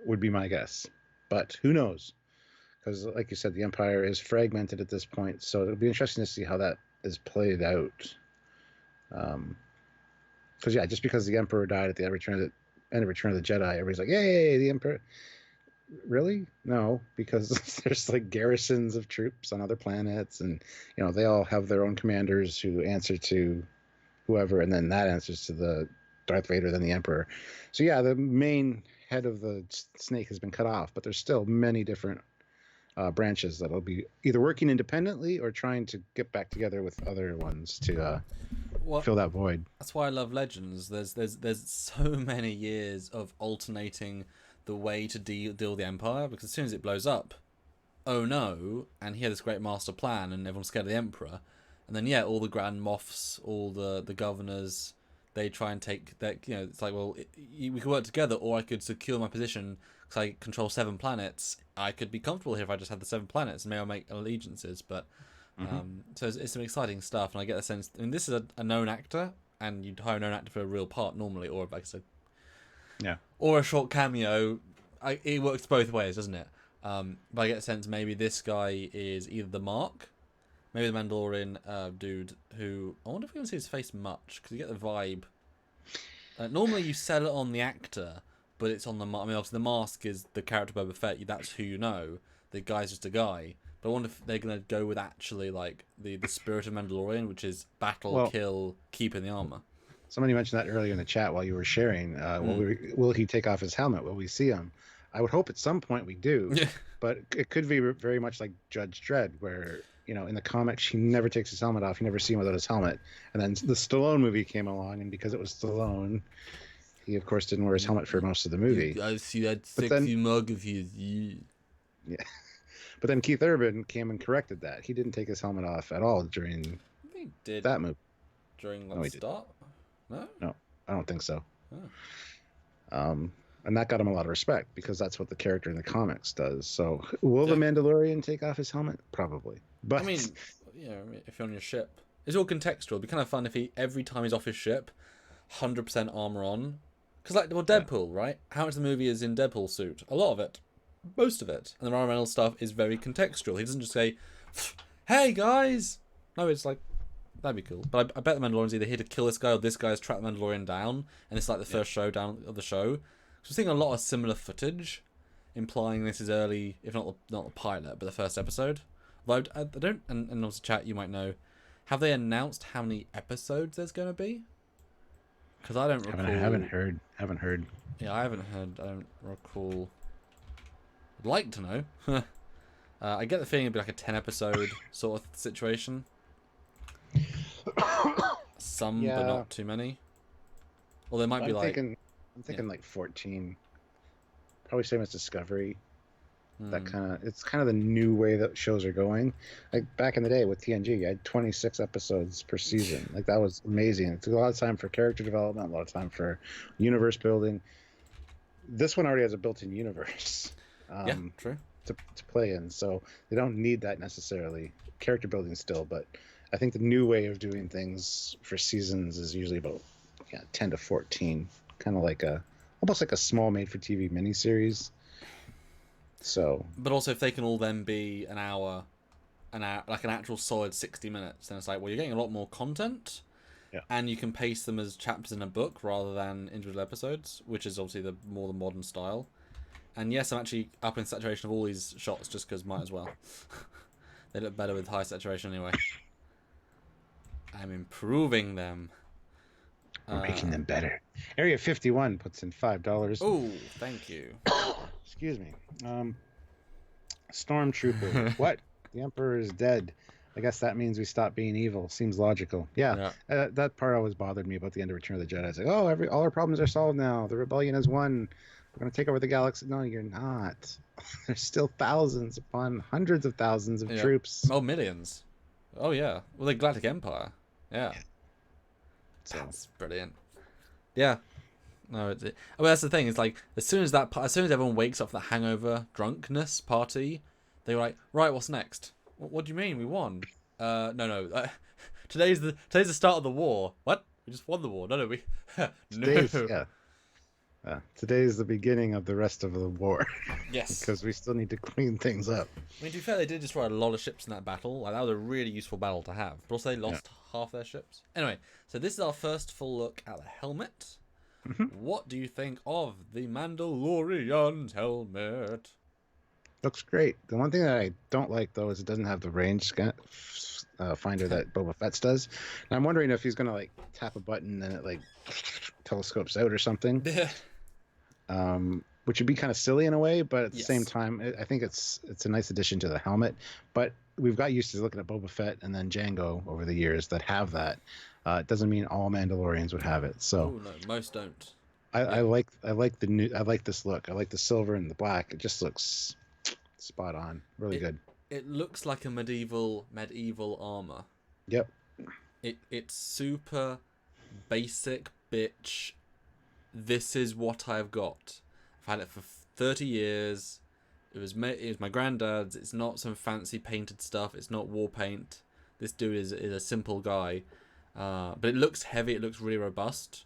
would be my guess. But who knows? Because like you said, the Empire is fragmented at this point. So it'll be interesting to see how that is played out. Because, yeah, just because the Emperor died at the end of Return of the Jedi, everybody's like, yay, the Emperor. Really? No, because there's like garrisons of troops on other planets, and they all have their own commanders who answer to whoever, and then that answers to the Darth Vader, then the Emperor. So yeah, the main head of the snake has been cut off, but there's still many different branches that'll be either working independently or trying to get back together with other ones to fill that void. That's why I love Legends. There's so many years of alternating the way to deal with the Empire, because as soon as it blows up, oh no, and he had this great master plan and everyone's scared of the Emperor, and then all the Grand Moffs, all the governors, they try and take that, it's like, well, we could work together, or I could secure my position because I control 7 planets. I could be comfortable here if I just had the 7 planets, and maybe I'll make allegiances, but so it's some exciting stuff, and I get the sense, I mean, this is a known actor, and you'd hire a known actor for a real part normally, or like I said, or a short cameo. It works both ways, doesn't it? But I get the sense maybe this guy is either the Mark, maybe the Mandalorian dude who I wonder if we can see his face much because you get the vibe. Normally you sell it on the actor, but it's on the. I mean, obviously the mask is the character Boba Fett. That's who you know. The guy's just a guy. But I wonder if they're gonna go with actually like the spirit of Mandalorian, which is battle, Well, kill, keep in the armor. somebody mentioned that earlier in the chat while you were sharing. Will he take off his helmet? Will we see him? I would hope at some point we do. Yeah. But it could be very much like Judge Dredd, where in the comics he never takes his helmet off. You never see him without his helmet. And then the Stallone movie came along, and because it was Stallone, he of course didn't wear his helmet for most of the movie. I see that sexy mug of his. Yeah. But then Keith Urban came and corrected that. He didn't take his helmet off at all during He did that movie. during No, he the start. No. No, I don't think so. Oh. And that got him a lot of respect because that's what the character in the comics does. So, will the Yeah. Mandalorian take off his helmet? Probably. But I mean, if you're on your ship, it's all contextual. It'd be kind of fun if every time he's off his ship, 100% armor on. Because Deadpool, right? How much of the movie is in Deadpool's suit? A lot of it. Most of it. And the Ryan Reynolds stuff is very contextual. He doesn't just say, hey guys! No, it's like, that'd be cool. But I bet the Mandalorian's either here to kill this guy or this guy's tracked the Mandalorian down. And it's like the first showdown of the show. So we're seeing a lot of similar footage, implying this is early, if not the pilot, but the first episode. Although I don't, and also chat, you might know, have they announced how many episodes there's going to be? Because I don't recall. Haven't heard. Yeah, I haven't heard. I don't recall. I'd like to know. I get the feeling it'd be like a 10-episode sort of situation. Some, but not too many. Or there might be I'm thinking like 14. Probably same as Discovery. It's kind of the new way that shows are going. Like back in the day with TNG, you had 26 episodes per season. Like that was amazing. It took a lot of time for character development, a lot of time for universe building. This one already has a built-in universe. Yeah, true. To play in, so they don't need that necessarily. Character building still, but I think the new way of doing things for seasons is usually about 10 to 14, kind of like almost like a small made-for-TV miniseries. So, but also if they can all then be an hour, like an actual solid 60 minutes, then it's like, well, you're getting a lot more content, and you can pace them as chapters in a book rather than individual episodes, which is obviously the modern style. And yes, I'm actually up in saturation of all these shots just because might as well. They look better with high saturation anyway. I'm improving them. We're making them better. Area 51 puts in $5. Oh, thank you. Excuse me. Stormtrooper. What? The Emperor is dead. I guess that means we stop being evil. Seems logical. Yeah. That part always bothered me about the end of Return of the Jedi. It's like, all our problems are solved now. The rebellion has won. We're going to take over the galaxy. No, you're not. There's still thousands upon hundreds of thousands of troops. Oh, millions. Oh, yeah. Well, the Galactic Empire. Yeah. So. That's brilliant. Yeah. No, I mean, that's the thing. It's like, as soon as everyone wakes up from the hangover drunkenness party, they're like, right, what's next? What do you mean? We won? No. Today's the start of the war. What? We just won the war. No, we... no. Today's the beginning of the rest of the war. Yes. Because we still need to clean things up. I mean, to be fair, they did destroy a lot of ships in that battle. Like, that was a really useful battle to have. But also, they lost half their ships. Anyway, so this is our first full look at the helmet. What do you think of the Mandalorian's helmet? Looks great. The one thing that I don't like, though, is it doesn't have the range finder that Boba Fett's does. And I'm wondering if he's going to, like, tap a button and it, like, telescopes out or something. Yeah. Which would be kind of silly in a way, but at the same time, I think it's a nice addition to the helmet. But we've got used to looking at Boba Fett and then Jango over the years that have that. It doesn't mean all Mandalorians would have it. So no, most don't. I like this look. I like the silver and the black. It just looks spot on. Really good. It looks like a medieval armor. Yep. It's super basic, bitch. This is what I've got. I've had it for 30 years. It was my granddad's. It's not some fancy painted stuff. It's not war paint. This dude is a simple guy. But it looks heavy. It looks really robust.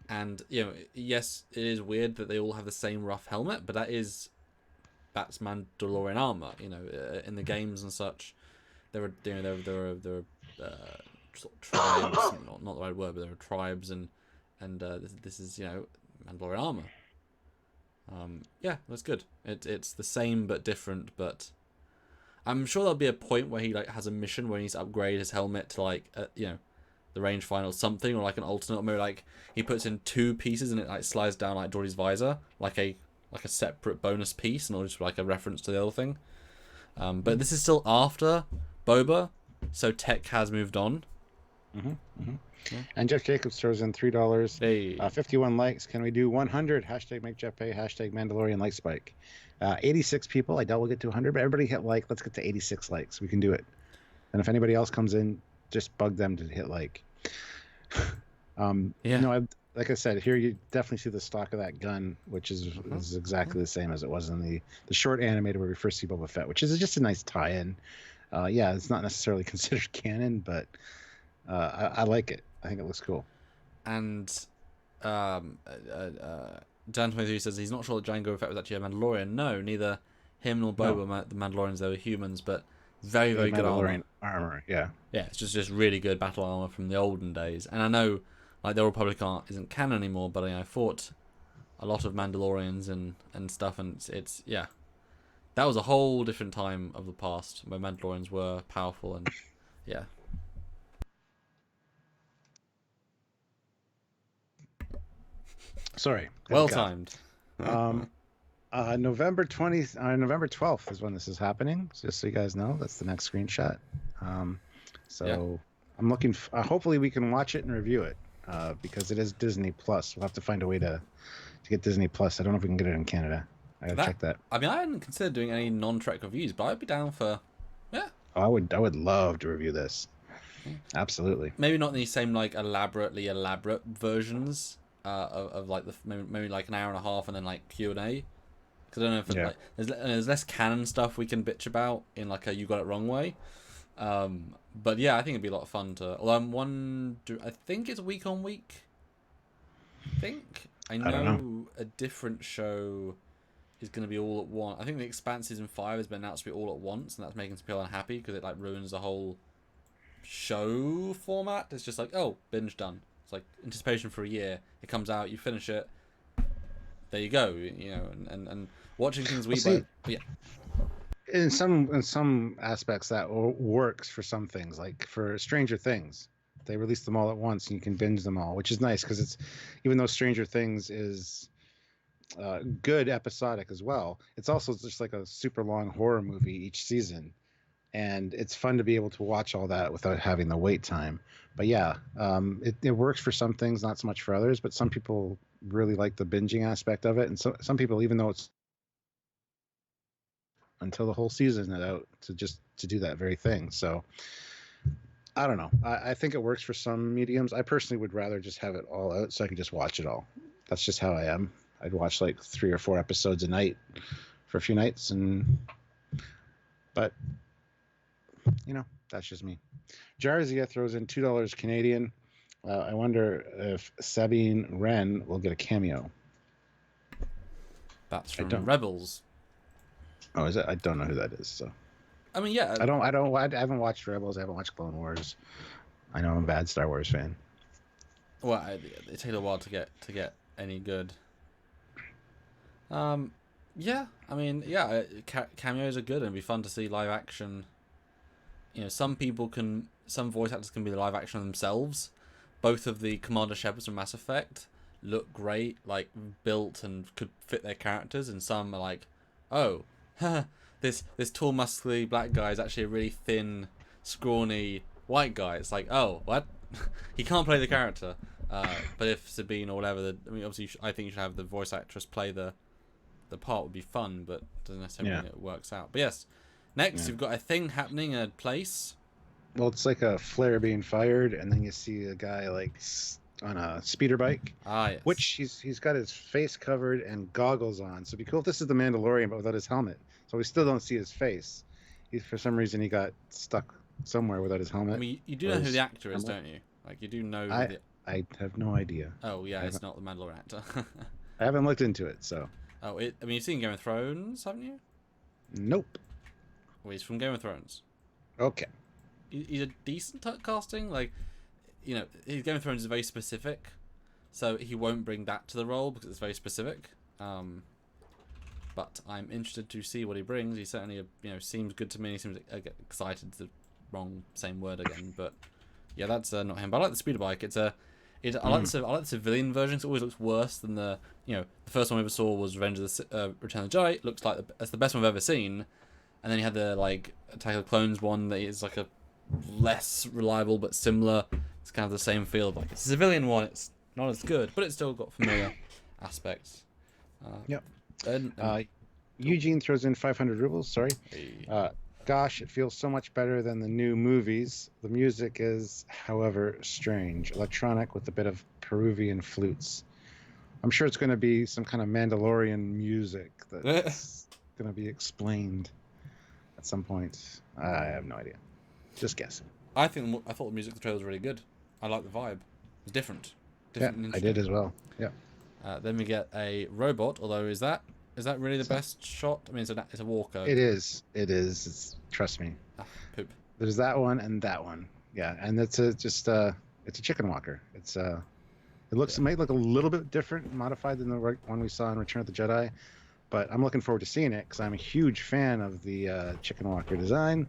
And, yes, it is weird that they all have the same rough helmet, but that's Mandalorian armor, in the games and such. there are sort of tribes, not the right word, but there are tribes, and this is Mandalorian armor. Yeah, that's good. It's the same but different, but I'm sure there'll be a point where he like has a mission where he needs to upgrade his helmet to like the range final something, or like an alternate, or maybe like he puts in 2 pieces and it like slides down like Geordie's visor, like a separate bonus piece, and not just like a reference to the other thing. But this is still after Boba, so tech has moved on. Yeah. And Jeff Jacobs throws in $3. Hey. 51 likes. Can we do 100? Hashtag make Jeff pay. Hashtag Mandalorian like spike. 86 people. I doubt we'll get to 100, but everybody hit like. Let's get to 86 likes. We can do it. And if anybody else comes in, just bug them to hit like. Yeah. Like I said, here you definitely see the stock of that gun, which is exactly the same as it was in the short animated where we first see Boba Fett, which is just a nice tie-in. Yeah, it's not necessarily considered canon, but I like it. I think it looks cool. And Dan 23 says he's not sure that Jango Fett was actually a Mandalorian. No, neither him nor Boba, the Mandalorians, they were humans, but very, very good armor. Yeah. Yeah, it's just really good battle armor from the olden days. And I know, like, the Old Republic isn't canon anymore, but I fought a lot of Mandalorians and stuff, and it's yeah. That was a whole different time of the past where Mandalorians were powerful, and yeah. Sorry. Well timed. November 12th is when this is happening. Just so you guys know, that's the next screenshot. I'm looking. Hopefully, we can watch it and review it because it is Disney Plus. We'll have to find a way to get Disney Plus. I don't know if we can get it in Canada. I gotta check that. I mean, I hadn't considered doing any non-Trek reviews, but I'd be down for. Yeah. Oh, I would love to review this. Absolutely. Maybe not in the same like elaborate versions of like maybe like an hour and a half and then like Q&A. Because I don't know if like there's less canon stuff we can bitch about in like a you got it wrong way. But yeah, I think it'd be a lot of fun to. Although I think it's week on week. I know a different show is going to be all at once. I think The Expanse season 5 has been announced to be all at once, and that's making some people unhappy because it like ruins the whole show format. It's just like, oh, binge done. It's like anticipation for a year. It comes out, you finish it. There you go. And watching things week by yeah. In some aspects that works for some things, like for Stranger Things, they release them all at once and you can binge them all, which is nice because it's even though Stranger Things is good episodic as well, it's also just like a super long horror movie each season, and it's fun to be able to watch all that without having the wait time. But yeah, it works for some things, not so much for others, but some people really like the binging aspect of it, and some people, even though it's until the whole season is out, to do that very thing. So I don't know. I think it works for some mediums. I personally would rather just have it all out so I could just watch it all. That's just how I am. I'd watch like 3 or 4 episodes a night for a few nights, but that's just me. Jarzia throws in $2 Canadian. I wonder if Sabine Wren will get a cameo. That's from Rebels. Oh, is it? I don't know who that is. So, I mean, yeah. I haven't watched Rebels. I haven't watched Clone Wars. I know I'm a bad Star Wars fan. Well, it takes a while to get any good. Yeah. I mean, yeah. Cameos are good, and it'd be fun to see live action. Some voice actors can be the live action themselves. Both of the Commander Shepherds from Mass Effect look great, like built and could fit their characters, and some are like, oh. this tall, muscly black guy is actually a really thin, scrawny white guy. It's like, oh, what? He can't play the character. But if Sabine or whatever, obviously, I think you should have the voice actress play the part. Would be fun, but doesn't necessarily mean it works out. But yes, next you've got a thing happening in a place. Well, it's like a flare being fired, and then you see a guy like on a speeder bike. Yes. Which he's got his face covered and goggles on. So it'd be cool if this is the Mandalorian, but without his helmet. So we still don't see his face. For some reason, he got stuck somewhere without his helmet. I mean, you do know who the actor is, don't you? Like, you do know. I have no idea. Oh yeah, it's not the Mandalorian actor. I haven't looked into it, so. Oh, I mean, you've seen Game of Thrones, haven't you? Nope. Well, he's from Game of Thrones. Okay. He's a decent casting. Like, his Game of Thrones is very specific, so he won't bring that to the role because it's very specific. But I'm interested to see what he brings. He certainly, seems good to me. He seems excited. The same word again, but yeah, that's not him. But I like the speeder bike. I like the civilian version. 'Cause it always looks worse than the first one we ever saw was Return of the Jedi. It looks like that's the best one I've ever seen. And then you had the Attack of the Clones one that is like a less reliable but similar. It's kind of the same feel. Like it's a civilian one. It's not as good, but it's still got familiar aspects. Yep. And Eugene throws in 500 rubles. Sorry. hey. Gosh, it feels so much better than the new movies. The music is, however, strange, electronic with a bit of Peruvian flutes. I'm sure it's going to be some kind of Mandalorian music that's going to be explained at some point. I have no idea. Just guessing. I thought the music of the trailer was really good. I like the vibe. It's different. Yeah, And I did as well. Yeah. Then we get a robot. Although is that really the best shot? I mean, it's a walker. It is. Trust me. Poop. There's that one and that one. Yeah, and it's a chicken walker. It might look a little bit different, modified than the one we saw in Return of the Jedi, but I'm looking forward to seeing it because I'm a huge fan of the chicken walker design.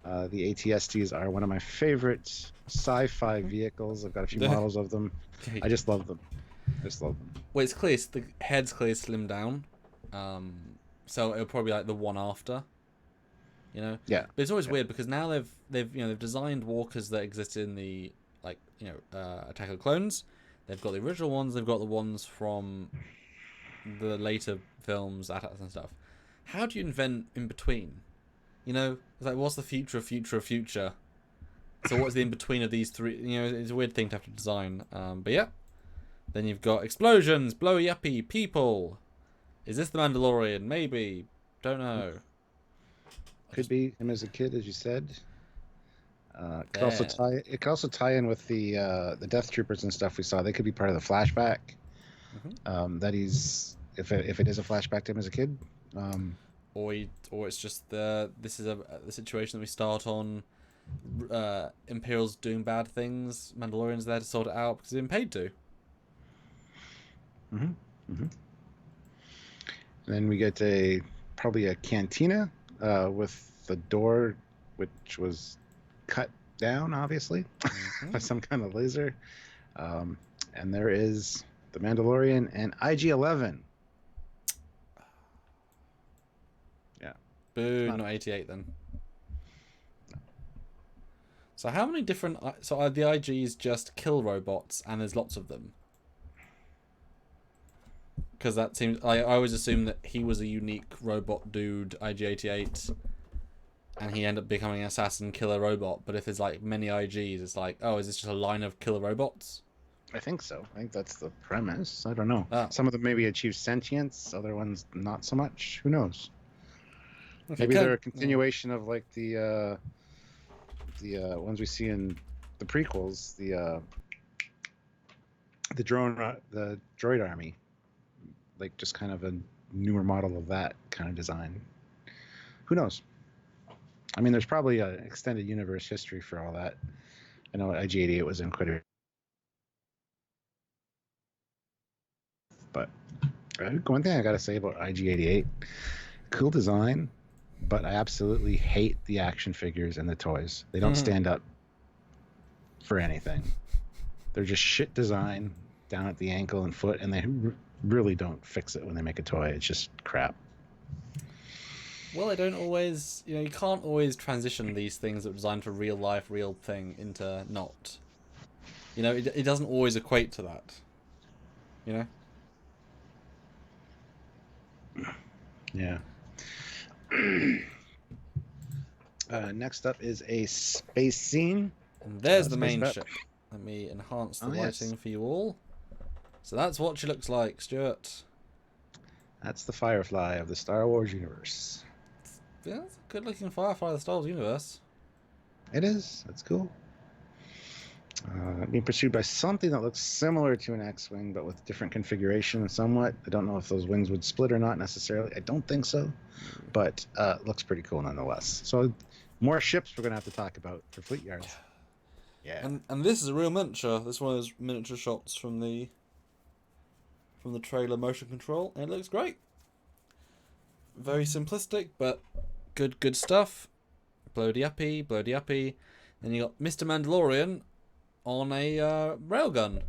The ATSTs are one of my favorite sci-fi vehicles. I've got a few models of them. I just love them. Well, it's clear. The head's clearly slimmed down. So it'll probably be like the one after. Yeah. But it's always weird because now they've designed walkers that existed in the Attack of the Clones. They've got the original ones. They've got the ones from the later films, attacks and stuff. How do you invent in between? It's like, what's the future of future? So what's the in between of these three? It's a weird thing to have to design. But yeah. Then you've got explosions, blowy uppy, people. Is this the Mandalorian? Maybe. Don't know. Could be him as a kid, as you said. It could also tie in with the Death Troopers and stuff we saw. They could be part of the flashback. Mm-hmm. That he's if it is a flashback to him as a kid. Or it's just this is the situation that we start on. Imperial's doing bad things. Mandalorian's there to sort it out because he's been paid to. And then we get probably a cantina with the door, which was cut down, obviously, by some kind of laser. And there is the Mandalorian and IG-11. Yeah. Boo, not 88 then. So how many different... So are the IGs just kill robots and there's lots of them? Because that seems... I always assumed that he was a unique robot dude, IG-88, and he ended up becoming an assassin killer robot. But if there's like many IGs, it's like, oh, is this just a line of killer robots? I think so. I think that's the premise. I don't know. Oh. Some of them maybe achieve sentience, other ones not so much. Who knows? Okay, Maybe they're a continuation of like the ones we see in the prequels, the droid army, like just kind of a newer model of that kind of design. Who knows? I mean, there's probably an extended universe history for all that. I know IG-88 was in quite a... But one thing I gotta say about IG-88, cool design, but I absolutely hate the action figures and the toys. They don't stand up for anything. They're just shit design down at the ankle and foot, and they really don't fix it when they make a toy. It's just crap. Well, they don't always... you can't always transition these things that are designed for real life, real thing into not. It doesn't always equate to that. Yeah. Next up is a space scene. And there's the main ship. Let me enhance the lighting for you all. So that's what she looks like, Stuart. That's the Firefly of the Star Wars universe. Yeah, it's a good-looking Firefly of the Star Wars universe. It is. That's cool. Being pursued by something that looks similar to an X-Wing, but with different configuration somewhat. I don't know if those wings would split or not necessarily. I don't think so. But looks pretty cool nonetheless. So More ships we're gonna have to talk about for Fleet Yards. Yeah. And this is a real miniature. This is one of those miniature shots from the trailer motion control, and it looks great. Very simplistic, but good stuff. Bloody uppy. Then you got Mr. Mandalorian on a railgun,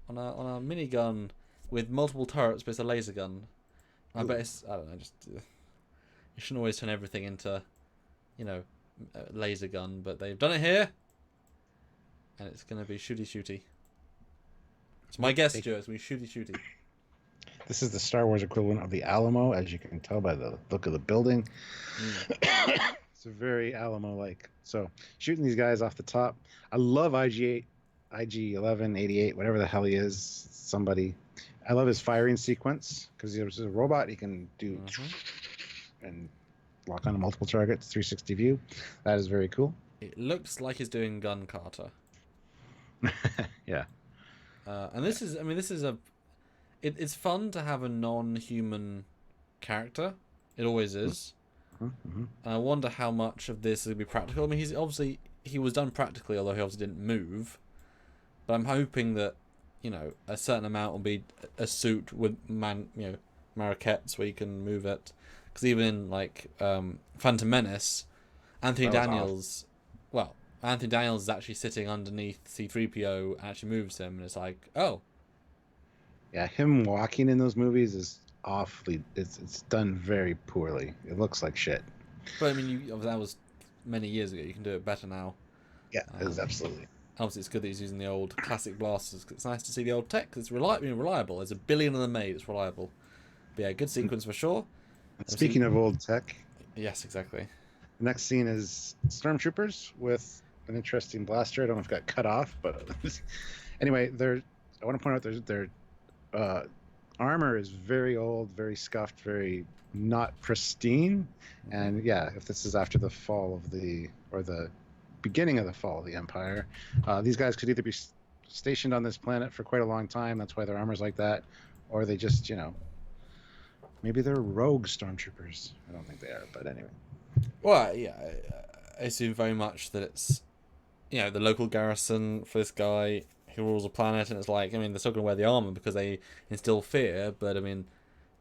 on a minigun with multiple turrets, but it's a laser gun. I bet it's, I don't know, just you shouldn't always turn everything into, a laser gun, but they've done it here, and it's gonna be shooty. It's my guess, Joe. It's gonna be shooty. This is the Star Wars equivalent of the Alamo, as you can tell by the look of the building. It's a very Alamo-like. So shooting these guys off the top. I love IG-8, IG-11, 88, whatever the hell he is. Somebody. I love his firing sequence because he's a robot. He can do and lock on multiple targets, 360 view. That is very cool. It looks like he's doing gun kata. Yeah. And this is, it's fun to have a non-human character. It always is. Mm-hmm. And I wonder how much of this will be practical. I mean, he was done practically, although he obviously didn't move. But I'm hoping that, a certain amount will be a suit with maroquettes where you can move it. Because even in Phantom Menace, Anthony Daniels is actually sitting underneath C-3PO and actually moves him, and it's like, oh. Yeah, him walking in those movies is awfully. It's done very poorly. It looks like shit. But I mean, that was many years ago. You can do it better now. Yeah, it is absolutely. Obviously, it's good that he's using the old classic blasters. Cause it's nice to see the old tech. Cause it's reliable. There's a billion of them made. It's reliable. But yeah, good sequence for sure. Speaking of old tech. Yes, exactly. The next scene is stormtroopers with an interesting blaster. I don't know if it got cut off, but anyway, I want to point out their armor is very old, very scuffed, very not pristine. And yeah, if this is after the fall of the beginning of the fall of the Empire, these guys could either be stationed on this planet for quite a long time. That's why their armor's like that, or they just maybe they're rogue stormtroopers. I don't think they are, but anyway. Well, yeah, I assume very much that it's the local garrison for this guy who rules a planet, and it's like, they're still going to wear the armor because they instill fear, but they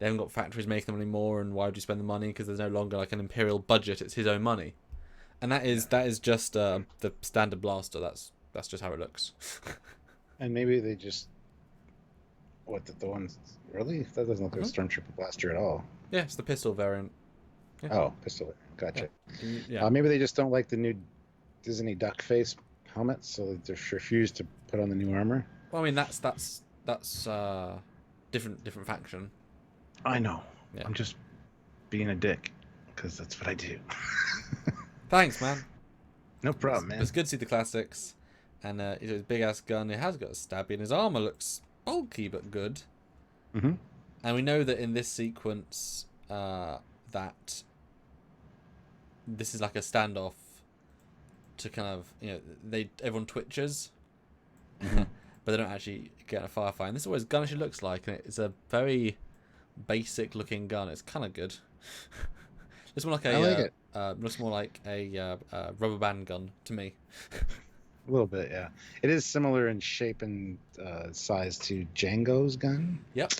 haven't got factories making them anymore, and why would you spend the money? Because there's no longer an imperial budget; it's his own money, and that is just the standard blaster. That's just how it looks. And maybe they just the ones really that doesn't look like a stormtrooper blaster at all. Yeah, it's the pistol variant. Yeah. Oh, pistol. Gotcha. Yeah. Maybe they just don't like the new Disney duck face helmets, so they just refuse to put on the new armor. Well, that's different faction. I know. Yeah. I'm just being a dick because that's what I do. Thanks, man. No problem, man. It's good to see the classics, and it's a big ass gun. It has got a stabby, and his armor looks bulky but good. Mm-hmm. And we know that in this sequence, that this is like a standoff to kind of everyone twitches, but they don't actually get a firefight. And this is what his gun actually looks like, and it's a very basic looking gun. It's kind of good. It's more like I like it. Looks more like a rubber band gun to me. A little bit, yeah. It is similar in shape and size to Django's gun. Yep.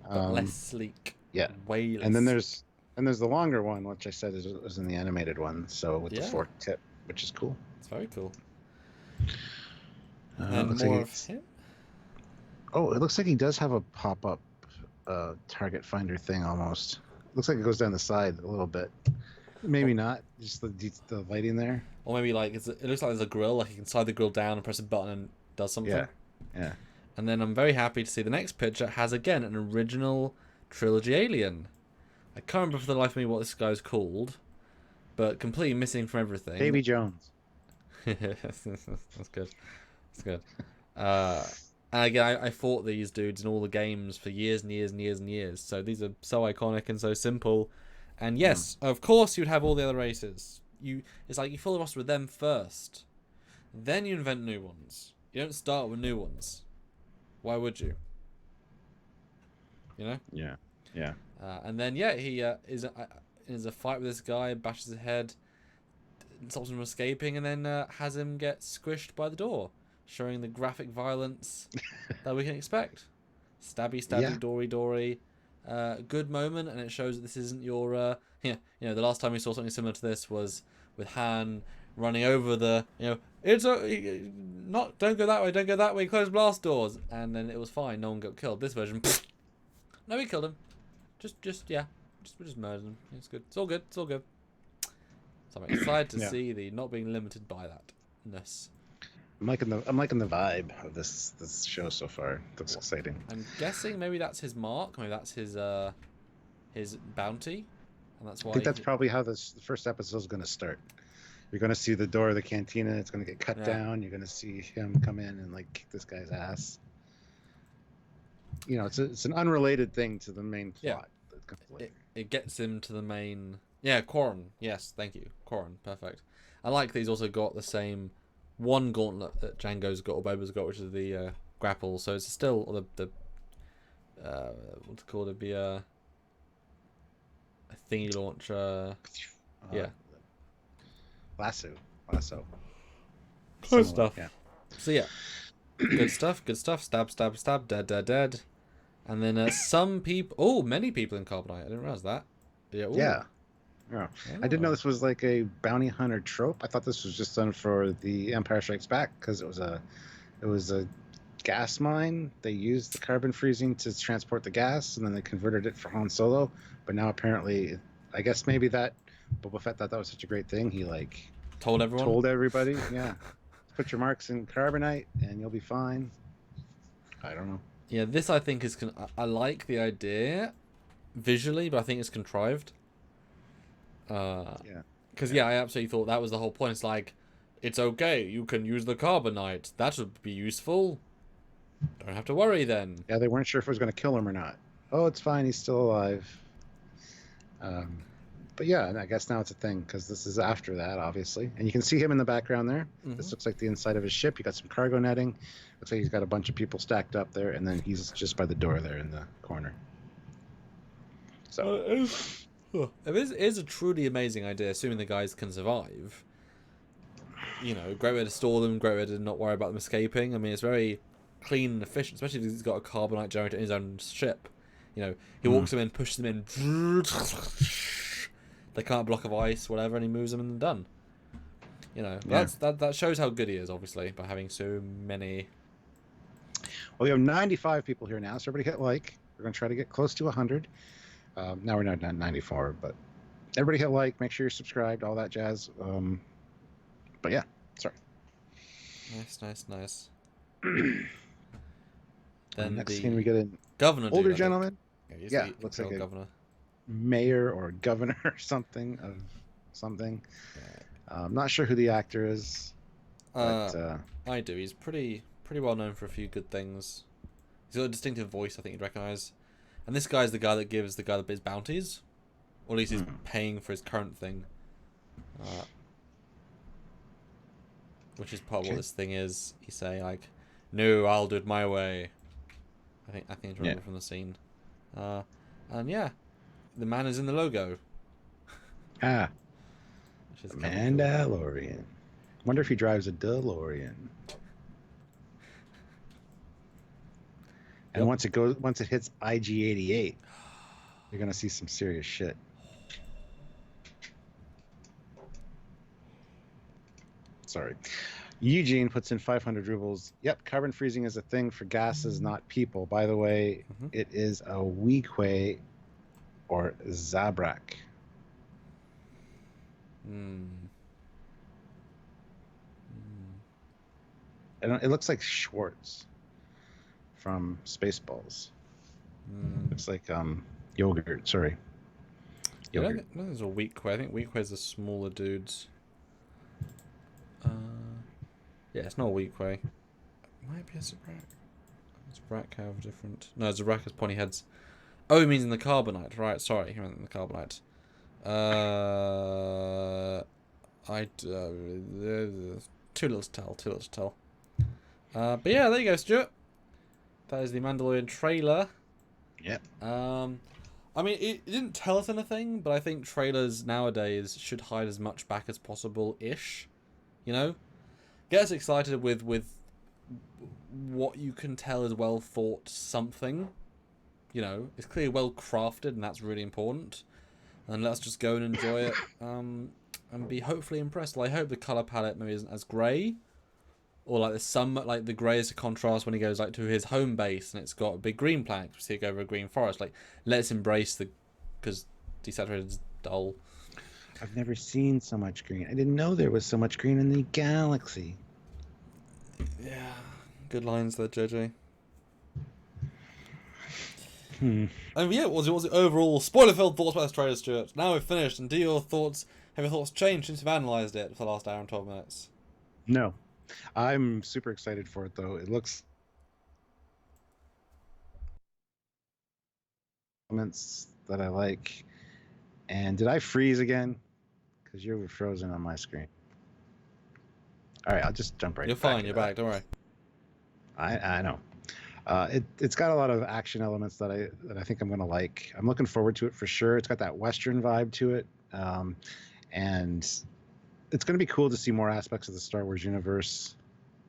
But less sleek. Yeah. Way less. And then there's the longer one, which I said is in the animated one. So with the fork tip, which is cool. It's very cool. And more of him. Oh, it looks like he does have a pop-up target finder thing almost. Looks like it goes down the side a little bit. Maybe not. Just the lighting there. Or maybe it looks like there's a grill. Like you can slide the grill down and press a button and it does something. Yeah. And then I'm very happy to see the next picture has again an original trilogy alien. I can't remember for the life of me what this guy's called, but completely missing from everything. Davy Jones. That's good. That's good. And again, I fought these dudes in all the games for years and years and years and years. So these are so iconic and so simple. And yes, of course you'd have all the other races. It's like you fill the roster with them first. Then you invent new ones. You don't start with new ones. Why would you? Yeah. Yeah. And then he is in a fight with this guy, bashes his head. stops him from escaping, and then has him get squished by the door, showing the graphic violence that we can expect. Stabby, stabby, Yeah. dory, dory. Good moment, and it shows that this isn't your. The last time we saw something similar to this was with Han running over the. Don't go that way, don't go that way. Close blast doors, and then it was fine. No one got killed. This version, no, we killed him. We just murdered him. It's good. It's all good. It's all good. So I'm excited to see the not being limited by that-ness. I'm liking the vibe of this show so far. It looks exciting. I'm guessing maybe that's his mark. Maybe that's his bounty, and that's why. I think that's probably how the first episode is going to start. You're going to see the door of the cantina. It's going to get cut down. You're going to see him come in and like kick this guy's ass. It's an unrelated thing to the main plot. It gets him to the main. Yeah, Quarren. Yes, thank you, Quarren. Perfect. I like that he's also got the same one gauntlet that Django's got or Boba's got, which is the grapple. So it's still the what's it called? It'd be a thingy launcher. Yeah. Lasso. Good stuff. Yeah. So yeah, good stuff. Stab, stab, stab. Dead, dead, dead. And then many people in Carbonite. I didn't realize that. Yeah. I didn't know this was like a bounty hunter trope. I thought this was just done for the Empire Strikes Back because it was a gas mine. They used the carbon freezing to transport the gas, and then they converted it for Han Solo. But now apparently, I guess maybe that Boba Fett thought that was such a great thing. He told everybody, yeah, put your marks in carbonite and you'll be fine. I don't know. Yeah, this I think is. I like the idea visually, but I think it's contrived. Because I absolutely thought that was the whole point. It's like, it's okay, you can use the carbonite. That would be useful. Don't have to worry then. Yeah, they weren't sure if it was going to kill him or not. Oh, it's fine. He's still alive. But yeah, and I guess now it's a thing because this is after that, obviously. And you can see him in the background there. Mm-hmm. This looks like the inside of his ship. You got some cargo netting. Looks like he's got a bunch of people stacked up there, and then he's just by the door there in the corner. So it is a truly amazing idea, assuming the guys can survive. Great way to store them, great way to not worry about them escaping. I mean, it's very clean and efficient, especially if he's got a carbonite generator in his own ship. He walks them in, pushes them in. They can't block of ice, whatever, and he moves them and they're done. That shows how good he is, obviously, by having so many. Well, we have 95 people here now, so everybody hit like. We're going to try to get close to 100. Now we're not at 94, but everybody hit like. Make sure you're subscribed, all that jazz. But yeah, sorry. Nice. Then next thing we get in governor, older gentleman. Yeah, looks like a governor, mayor or governor or something of something. I'm not sure who the actor is. But, I do. He's pretty well known for a few good things. He's got a distinctive voice. I think you'd recognize. And this guy's the guy that gives the guy that bids bounties, or at least he's paying for his current thing. Which is part of what this thing is. He's saying like, "No, I'll do it my way." I think it's remember from the scene. And yeah, the man is in the logo. Which is Mandalorian. Cool. Wonder if he drives a DeLorean. And once it hits IG-88, you're gonna see some serious shit. Sorry. Eugene puts in 500 rubles. Yep, carbon freezing is a thing for gases, not people. By the way, it is a Weequay or Zabrak. It looks like Schwartz from Spaceballs. Looks like yogurt. Sorry. Yogurt. I don't think there's a Weequay. I think Weequays are smaller dudes. Yeah, it's not a Weequay. It might be a Zabrak. Zabrak have different. No, Zabrak has pointy heads. Oh, he means in the carbonite, right? Sorry, he meant in the carbonite. Too little to tell. But yeah, there you go, Stuart. That is the Mandalorian trailer. Yep. I I mean, it didn't tell us anything, but I think trailers nowadays should hide as much back as possible-ish. You know? Get us excited with what you can tell is well thought something. You know, it's clearly well crafted, and that's really important. And let's just go and enjoy it, and be hopefully impressed. Well, I hope the color palette maybe isn't as grey, or like the grey is a contrast when he goes like to his home base, and it's got a big green planet. We see it go over a green forest. Like, let's embrace because desaturated is dull. I've never seen so much green. I didn't know there was so much green in the galaxy. Yeah, good lines there, JJ. And yeah, what was the overall spoiler-filled thoughts about this trailer, Stuart? Now we've finished, and have your thoughts changed since you've analysed it for the last hour and 12 minutes? No. I'm super excited for it, though. It looks elements that I like. And did I freeze again? Because you were frozen on my screen. All right, I'll just jump right. You're fine. You're back. Don't worry. I know. It's got a lot of action elements that I think I'm gonna like. I'm looking forward to it for sure. It's got that Western vibe to it, and it's gonna be cool to see more aspects of the Star Wars universe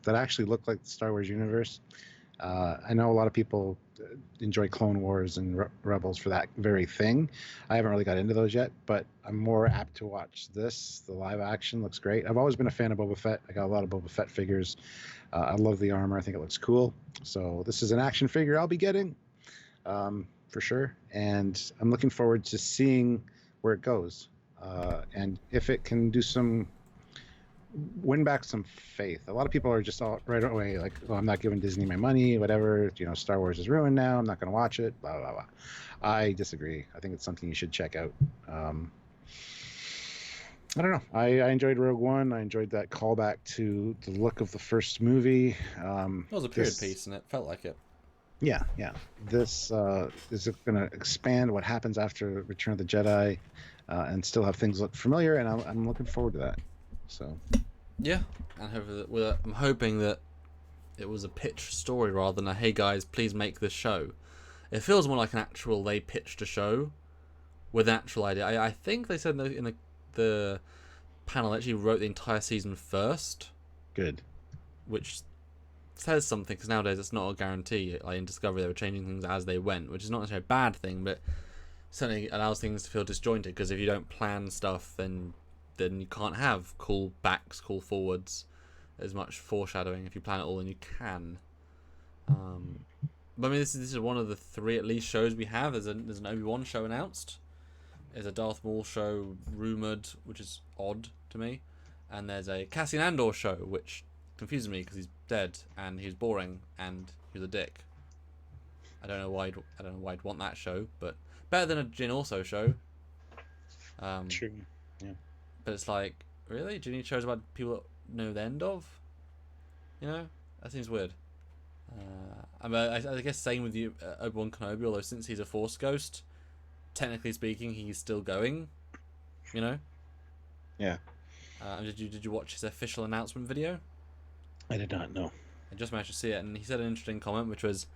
that actually look like the Star Wars universe. I know a lot of people enjoy Clone Wars and Rebels for that very thing. I haven't really got into those yet, but I'm more apt to watch this. The live action looks great. I've always been a fan of Boba Fett. I got a lot of Boba Fett figures. I love the armor. I think it looks cool. So this is an action figure I'll be getting for sure. And I'm looking forward to seeing where it goes. And if it can win back some faith. A lot of people are just all right away like, oh, I'm not giving Disney my money, whatever. Star Wars is ruined now. I'm not going to watch it, blah, blah, blah. I disagree. I think it's something you should check out. I don't know. I enjoyed Rogue One. I enjoyed that callback to the look of the first movie. It was a period piece, and it felt like it. Yeah. This is going to expand what happens after Return of the Jedi, and still have things look familiar, and I'm looking forward to that. So. Yeah, and I'm hoping that it was a pitch story rather than a hey guys, please make this show. It feels more like they pitched a show with an actual idea. I think they said in the panel actually wrote the entire season first. Good. Which says something, because nowadays it's not a guarantee. Like in Discovery, they were changing things as they went, which is not necessarily a bad thing, but certainly allows things to feel disjointed, because if you don't plan stuff, then you can't have cool backs, cool forwards, as much foreshadowing. If you plan it all, then you can. But I mean, this is one of the 3 at least shows we have. There's an Obi-Wan show announced. There's a Darth Maul show rumored, which is odd to me, and there's a Cassian Andor show, which confuses me because he's dead and he's boring and he's a dick. I don't know why I'd want that show, but better than a Jyn Orso show. True. Yeah. But it's like, really? Do you need shows about people that know the end of? That seems weird. I guess same with you, Obi-Wan Kenobi, although since he's a Force ghost, technically speaking, he's still going. Yeah. Did you watch his official announcement video? I did not know. I just managed to see it, and he said an interesting comment, which was,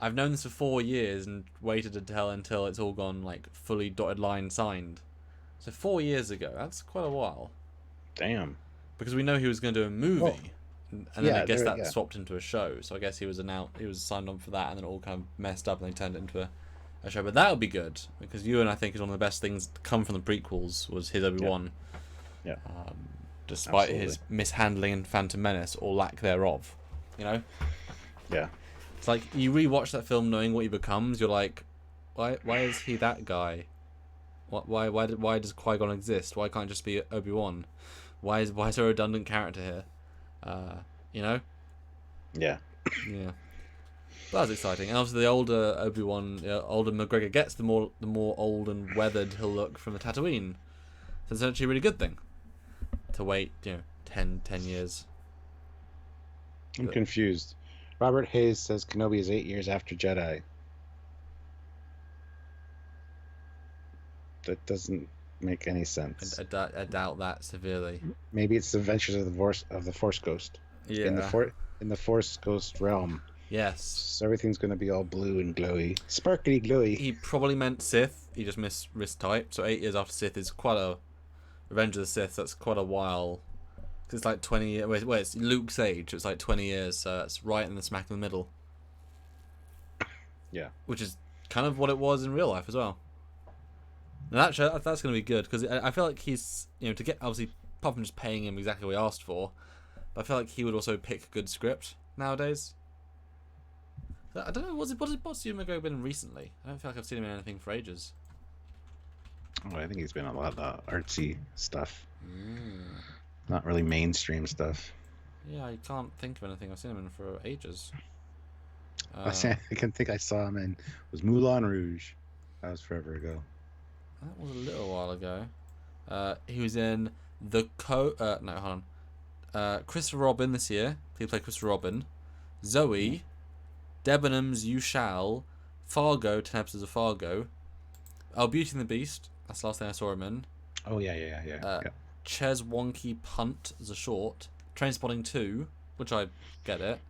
I've known this for 4 years and waited until it's all gone, like, fully dotted line signed. So 4 years ago, that's quite a while. Damn. Because we know he was going to do a movie, and then I guess that swapped into a show. So I guess he was signed on for that, and then it all kind of messed up, and they turned it into a show. But that would be good, because Ewan, I think, is one of the best things to come from the prequels was his Obi-Wan. Yeah. Despite his mishandling in Phantom Menace, or lack thereof. Yeah. It's like, you rewatch that film knowing what he becomes, you're like, why is he that guy? Why does Qui-Gon exist? Why can't it just be Obi-Wan? Why is there a redundant character here? Yeah. Yeah. But that's exciting. And obviously the older Obi-Wan, older McGregor gets, the more old and weathered he'll look from the Tatooine. So it's actually a really good thing to wait, 10 years. I'm confused. Robert Hayes says Kenobi is 8 years after Jedi. That doesn't make any sense. I doubt that severely. Maybe it's the Adventures of the Force Ghost. Yeah. In the Force Ghost realm. Yes. So everything's going to be all blue and glowy, sparkly glowy. He probably meant Sith, he just mistyped. So 8 years after Sith is quite a Revenge of the Sith. That's quite a while. Cause it's like 20 years. Wait, it's Luke's age. It's like 20 years. So it's right in the smack in the middle. Yeah. Which is kind of what it was in real life as well. And actually, that's going to be good because I feel like he's, to get, obviously, apart from just paying him exactly what he asked for, but I feel like he would also pick a good script nowadays. I don't know, what's Ewan McGregor been in recently? I don't feel like I've seen him in anything for ages. Oh, I think he's been in a lot of artsy stuff. Not really mainstream stuff. Yeah, I can't think of anything I've seen him in for ages. I can think I saw him in was Moulin Rouge. That was forever ago. That was a little while ago. He was in Christopher Robin this year. He played Christopher Robin. Zoe, Debenhams You Shall, Fargo, 10 episodes of Fargo. Oh, Beauty and the Beast. That's the last thing I saw him in. Oh yeah. Ches Wonky Punt as a short. Trainspotting 2, which I get it.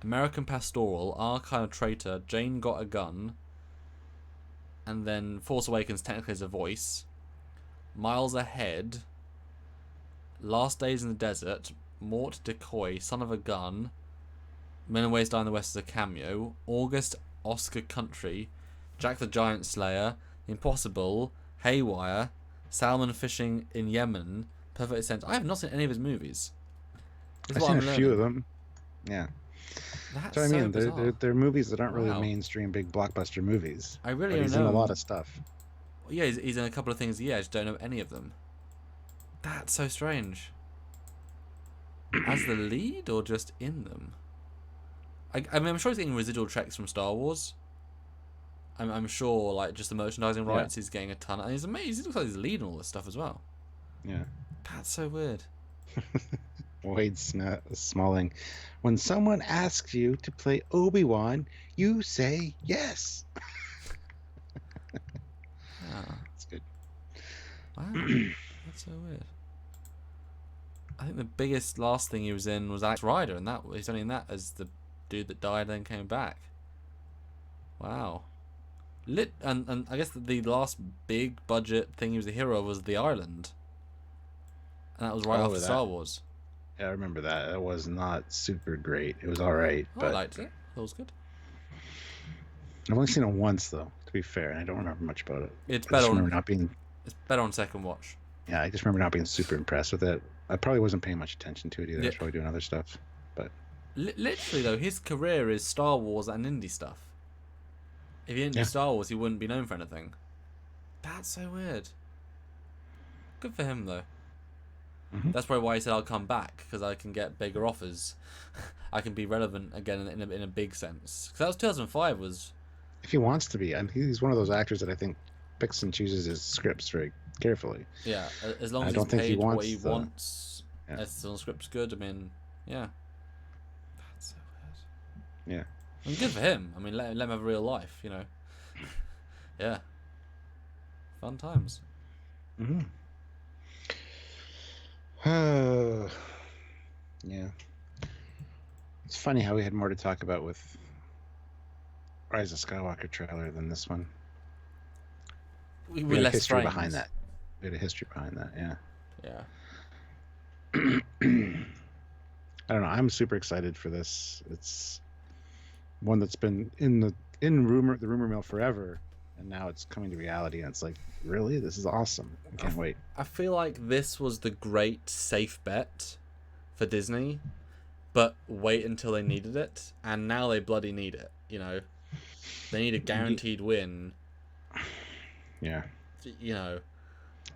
American Pastoral, Our Kind of Traitor, Jane Got a Gun, and then Force Awakens technically as a voice. Miles Ahead, Last Days in the Desert, Mort Decoy, Son of a Gun, Men and Ways Die in the West as a cameo, August Oscar Country, Jack the Giant Slayer, Impossible, Haywire, Salmon Fishing in Yemen, Perfect Sense. I have not seen any of his movies. I've seen a few of them. Yeah. That's so I mean, bizarre. they're movies that aren't really Wow. mainstream big blockbuster movies. I really but don't he's know. in a lot of stuff. Yeah, he's in a couple of things. Yeah, I just don't know any of them. That's so strange. As the lead or just in them? I mean, I'm sure he's getting residual checks from Star Wars. I'm sure, like, just the merchandising rights, he's getting a ton. And he's amazing. He looks like he's leading all this stuff as well. Yeah. That's so weird. Wade Smalling. When someone asks you to play Obi-Wan, you say yes. That's good. Wow. That's so weird. I think the biggest last thing he was in was Alex Rider, and that he's only in that as the dude that died and then came back. Wow. And I guess the last big budget thing he was the hero of was The Island. And that was right after Star Wars. Yeah, I remember that. It was not super great. It was alright. I liked it. It was good. I've only seen it once though, to be fair, and I don't remember much about it. It's I just better remember not being It's better on second watch. Yeah, I just remember not being super impressed with it. I probably wasn't paying much attention to it either. Yeah. I was probably doing other stuff. But Literally though, his career is Star Wars and indie stuff. If he didn't do Star Wars, he wouldn't be known for anything. That's so weird. Good for him though. Mm-hmm. That's probably why he said I'll come back, because I can get bigger offers. I can be relevant again in a big sense. Because that was 2005 was. If he wants to be, and he's one of those actors that I think picks and chooses his scripts very carefully. Yeah, as long as he's paid what he wants, Yeah. as the script's good. I mean, yeah. That's so weird. Yeah. I mean, good for him. I mean, let him have a real life, you know. Yeah. Fun times. Mm-hmm. Yeah. It's funny how we had more to talk about with Rise of Skywalker trailer than this one. We had a less history frames. behind that. We had a history behind that, yeah. Yeah. I don't know. I'm super excited for this. It's one that's been in the rumor mill forever, and now it's coming to reality. And it's like, really, this is awesome. I can't wait. I feel like this was the great safe bet for Disney, but wait until they needed it, and now they bloody need it. You know, they need a guaranteed win. Yeah. You know.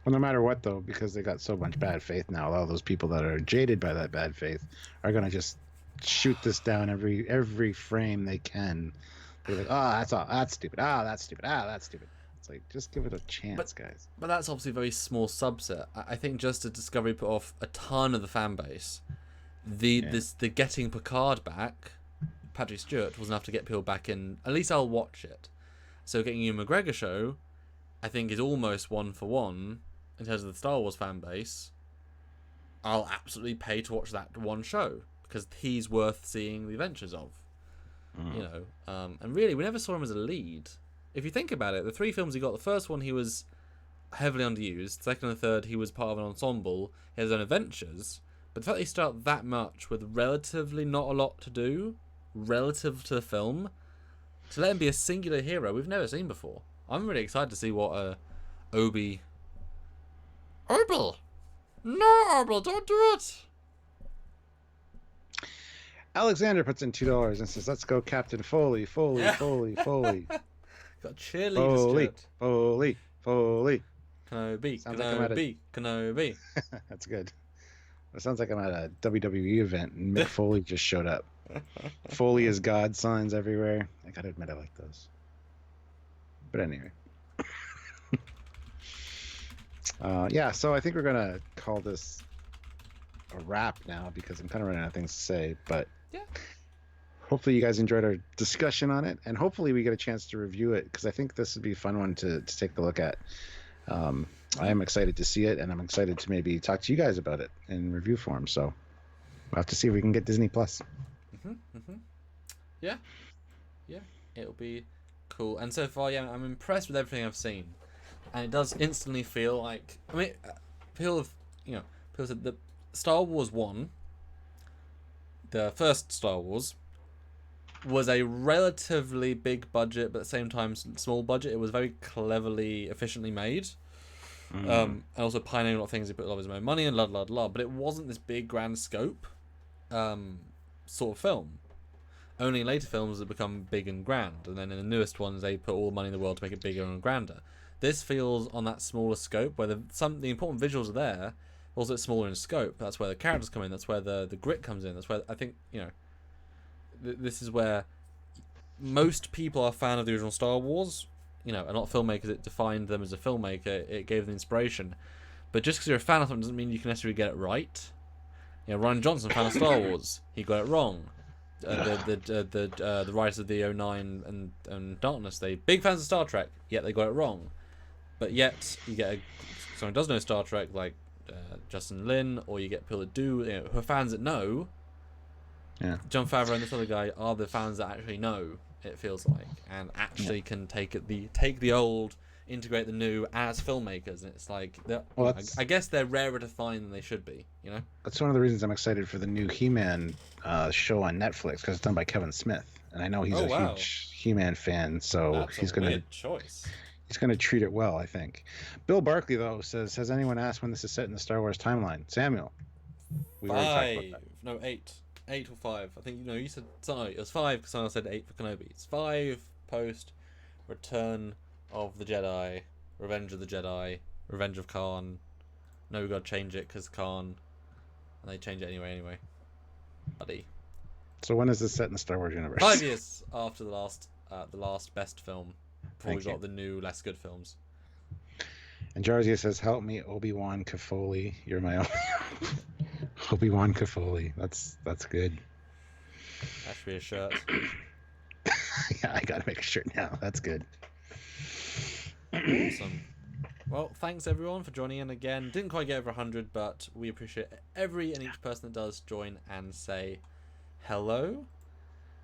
Well, no matter what, though, because they got so much bad faith now, all those people that are jaded by that bad faith are gonna just shoot this down every frame they can. They're like, that's stupid. That's stupid. That's stupid. It's like, just give it a chance, guys. But that's obviously a very small subset. I think just as Discovery put off a ton of the fan base, the getting Picard back, Patrick Stewart, was enough to get people back in. At least I'll watch it. So getting Ewan McGregor show, I think, is almost one for one in terms of the Star Wars fan base. I'll absolutely pay to watch that one show because he's worth seeing the adventures of. You know, and really, we never saw him as a lead. if you think about it, the 3 films he got, the first one he was heavily underused. Second and third, he was part of an ensemble. He had his own adventures. But the fact that he started that much with relatively not a lot to do, relative to the film, to let him be a singular hero we've never seen before. I'm really excited to see what Obi... Obi! No, Obi, don't do it! Alexander puts in $2 and says, "Let's go, Captain Foley, Foley, Foley, Foley." Got cheerleaders, Foley, Stuart. Foley, Foley. Kenobi, Sounds like I'm at Kenobi, Kenobi. That's good. It sounds like I'm at a WWE event and Mick Foley just showed up. Foley is God signs everywhere. I gotta admit, I like those. But anyway. Yeah, so I think we're gonna call this a wrap now because I'm kind of running out of things to say. But Yeah. hopefully you guys enjoyed our discussion on it, and hopefully we get a chance to review it because I think this would be a fun one to take a look at. I am excited to see it, and I'm excited to maybe talk to you guys about it in review form. So we'll have to see if we can get Disney Plus. Yeah, it'll be cool. And so far, yeah, I'm impressed with everything I've seen, and it does instantly feel like people said the Star Wars 1, the first Star Wars, was a relatively big budget, but at the same time small budget. It was very cleverly, efficiently made. And also pioneering a lot of things. He put a lot of his own money in, but it wasn't this big grand scope sort of film. Only in later films it become big and grand, and then in the newest ones they put all the money in the world to make it bigger and grander. This feels on that smaller scope where the important visuals are there, also it's smaller in scope. That's where the characters come in. That's where the grit comes in. That's where I think this is where most people are a fan of the original Star Wars. Are not filmmakers. It defined them as a filmmaker. It gave them inspiration. But just because you're a fan of something doesn't mean you can necessarily get it right. Ryan Johnson, fan of Star Wars, he got it wrong. The writers of the 09 and Darkness, they big fans of Star Trek, yet they got it wrong. But yet you get someone who does know Star Trek like Justin Lin, or you get people that do, who are fans that know. Yeah. Jon Favreau and this other guy are the fans that actually know. It feels like, and actually can take the old, integrate the new as filmmakers, and it's like, I guess they're rarer to find than they should be. That's one of the reasons I'm excited for the new He-Man show on Netflix because it's done by Kevin Smith, and I know he's huge He-Man fan, so he's gonna treat it well, I think. Bill Barkley though says, "Has anyone asked when this is set in the Star Wars timeline?" Samuel, we already talked about that. No, 8. 8 or 5. I think you said it was 5 because someone said 8 for Kenobi. It's 5 post Return of the Jedi, Revenge of the Jedi, Revenge of Khan. No, we gotta change it because Khan, and they change it anyway. Buddy. So when is this set in the Star Wars universe? 5 years after the last best film, before we got the new less good films. And Jarzia says, "Help me, Obi-Wan Kefoli. You're my Obi-Wan Kefoli." That's good. That should be a shirt. Yeah, I gotta make a shirt now. That's good. Awesome. Well, thanks everyone for joining in again. Didn't quite get over 100, but we appreciate every and each person that does join and say hello.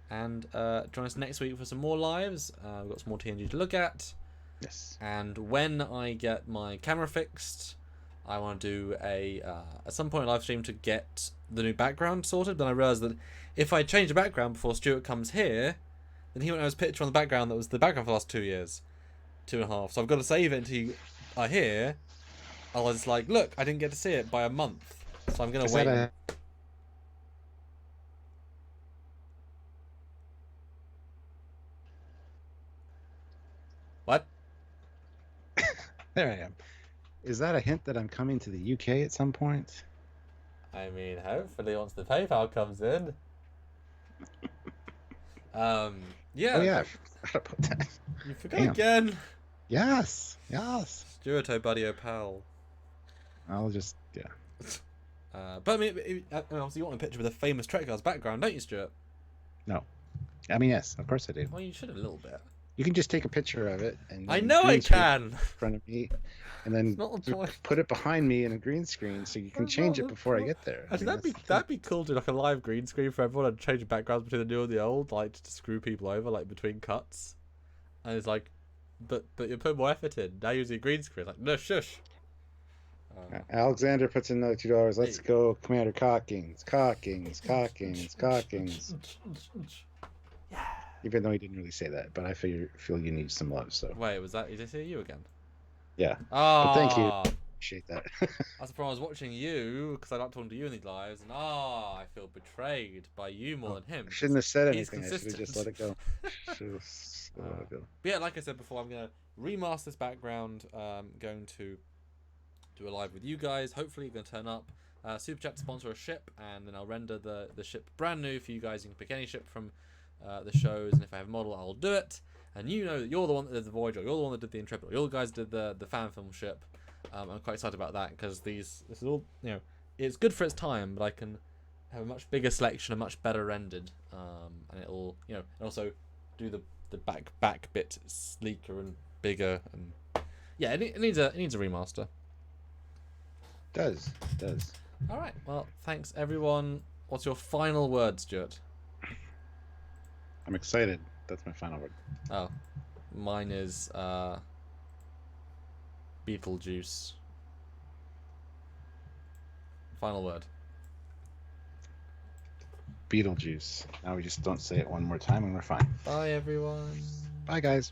And join us next week for some more lives. We've got some more TNG to look at. Yes. And when I get my camera fixed, I want to do at some point a live stream to get the new background sorted. Then I realised that if I change the background before Stuart comes here, then he won't know his picture on the background that was the background for the last 2 years. 2.5. So I've got to save it until you are here. Otherwise it's like, look, I didn't get to see it by a month. So I'm going to wait. What? There I am. Is that a hint that I'm coming to the UK at some point? I mean, hopefully once the PayPal comes in. Yeah. Oh yeah, I forgot about that. You forgot again. Yes. Stuart, oh buddy, oh pal. I'll just, But I mean, obviously you want a picture with a famous Trekyards background, don't you, Stuart? No. I mean, yes, of course I do. Well, you should have a little bit. You can just take a picture of it. And I know I can! In front of me, and then put it behind me in a green screen so you can change it before I get there. Actually, that'd be cool to do like a live green screen for everyone and change the backgrounds between the new and the old, like to screw people over, like between cuts. And it's like, but you put more effort in. Now using green screen. Like, no, shush. Alexander puts in another $2. Let's Hey. go, Commander Cockings. Even though he didn't really say that, but I feel you need some love. So Wait, was that? Did I say you again? yeah, Ah, but thank you. Appreciate that. That's the problem. I was watching you because I like talking to you in these lives, and I feel betrayed by you more than him. I shouldn't have said He's anything. I should have just let it go. But yeah, like I said before, I'm gonna remaster this background. Going to do a live with you guys. Hopefully, you're gonna turn up. Super chat to sponsor a ship, and then I'll render the ship brand new for you guys. You can pick any ship from the shows, and if I have a model, I'll do it. And you know that you're the one that did the Voyager, you're the one that did the Intrepid, you're the guys that did the fan film ship. I'm quite excited about that because this is all, it's good for its time, but I can have a much bigger selection, a much better rendered, and it'll, and also do the back bit sleeker and bigger, and yeah, it needs a remaster. Does. All right, well, thanks everyone. What's your final word, Stuart? I'm excited. That's my final word. Oh, mine is Beetlejuice. Final word. Beetlejuice. Now we just don't say it one more time and we're fine. Bye, everyone. Bye, guys.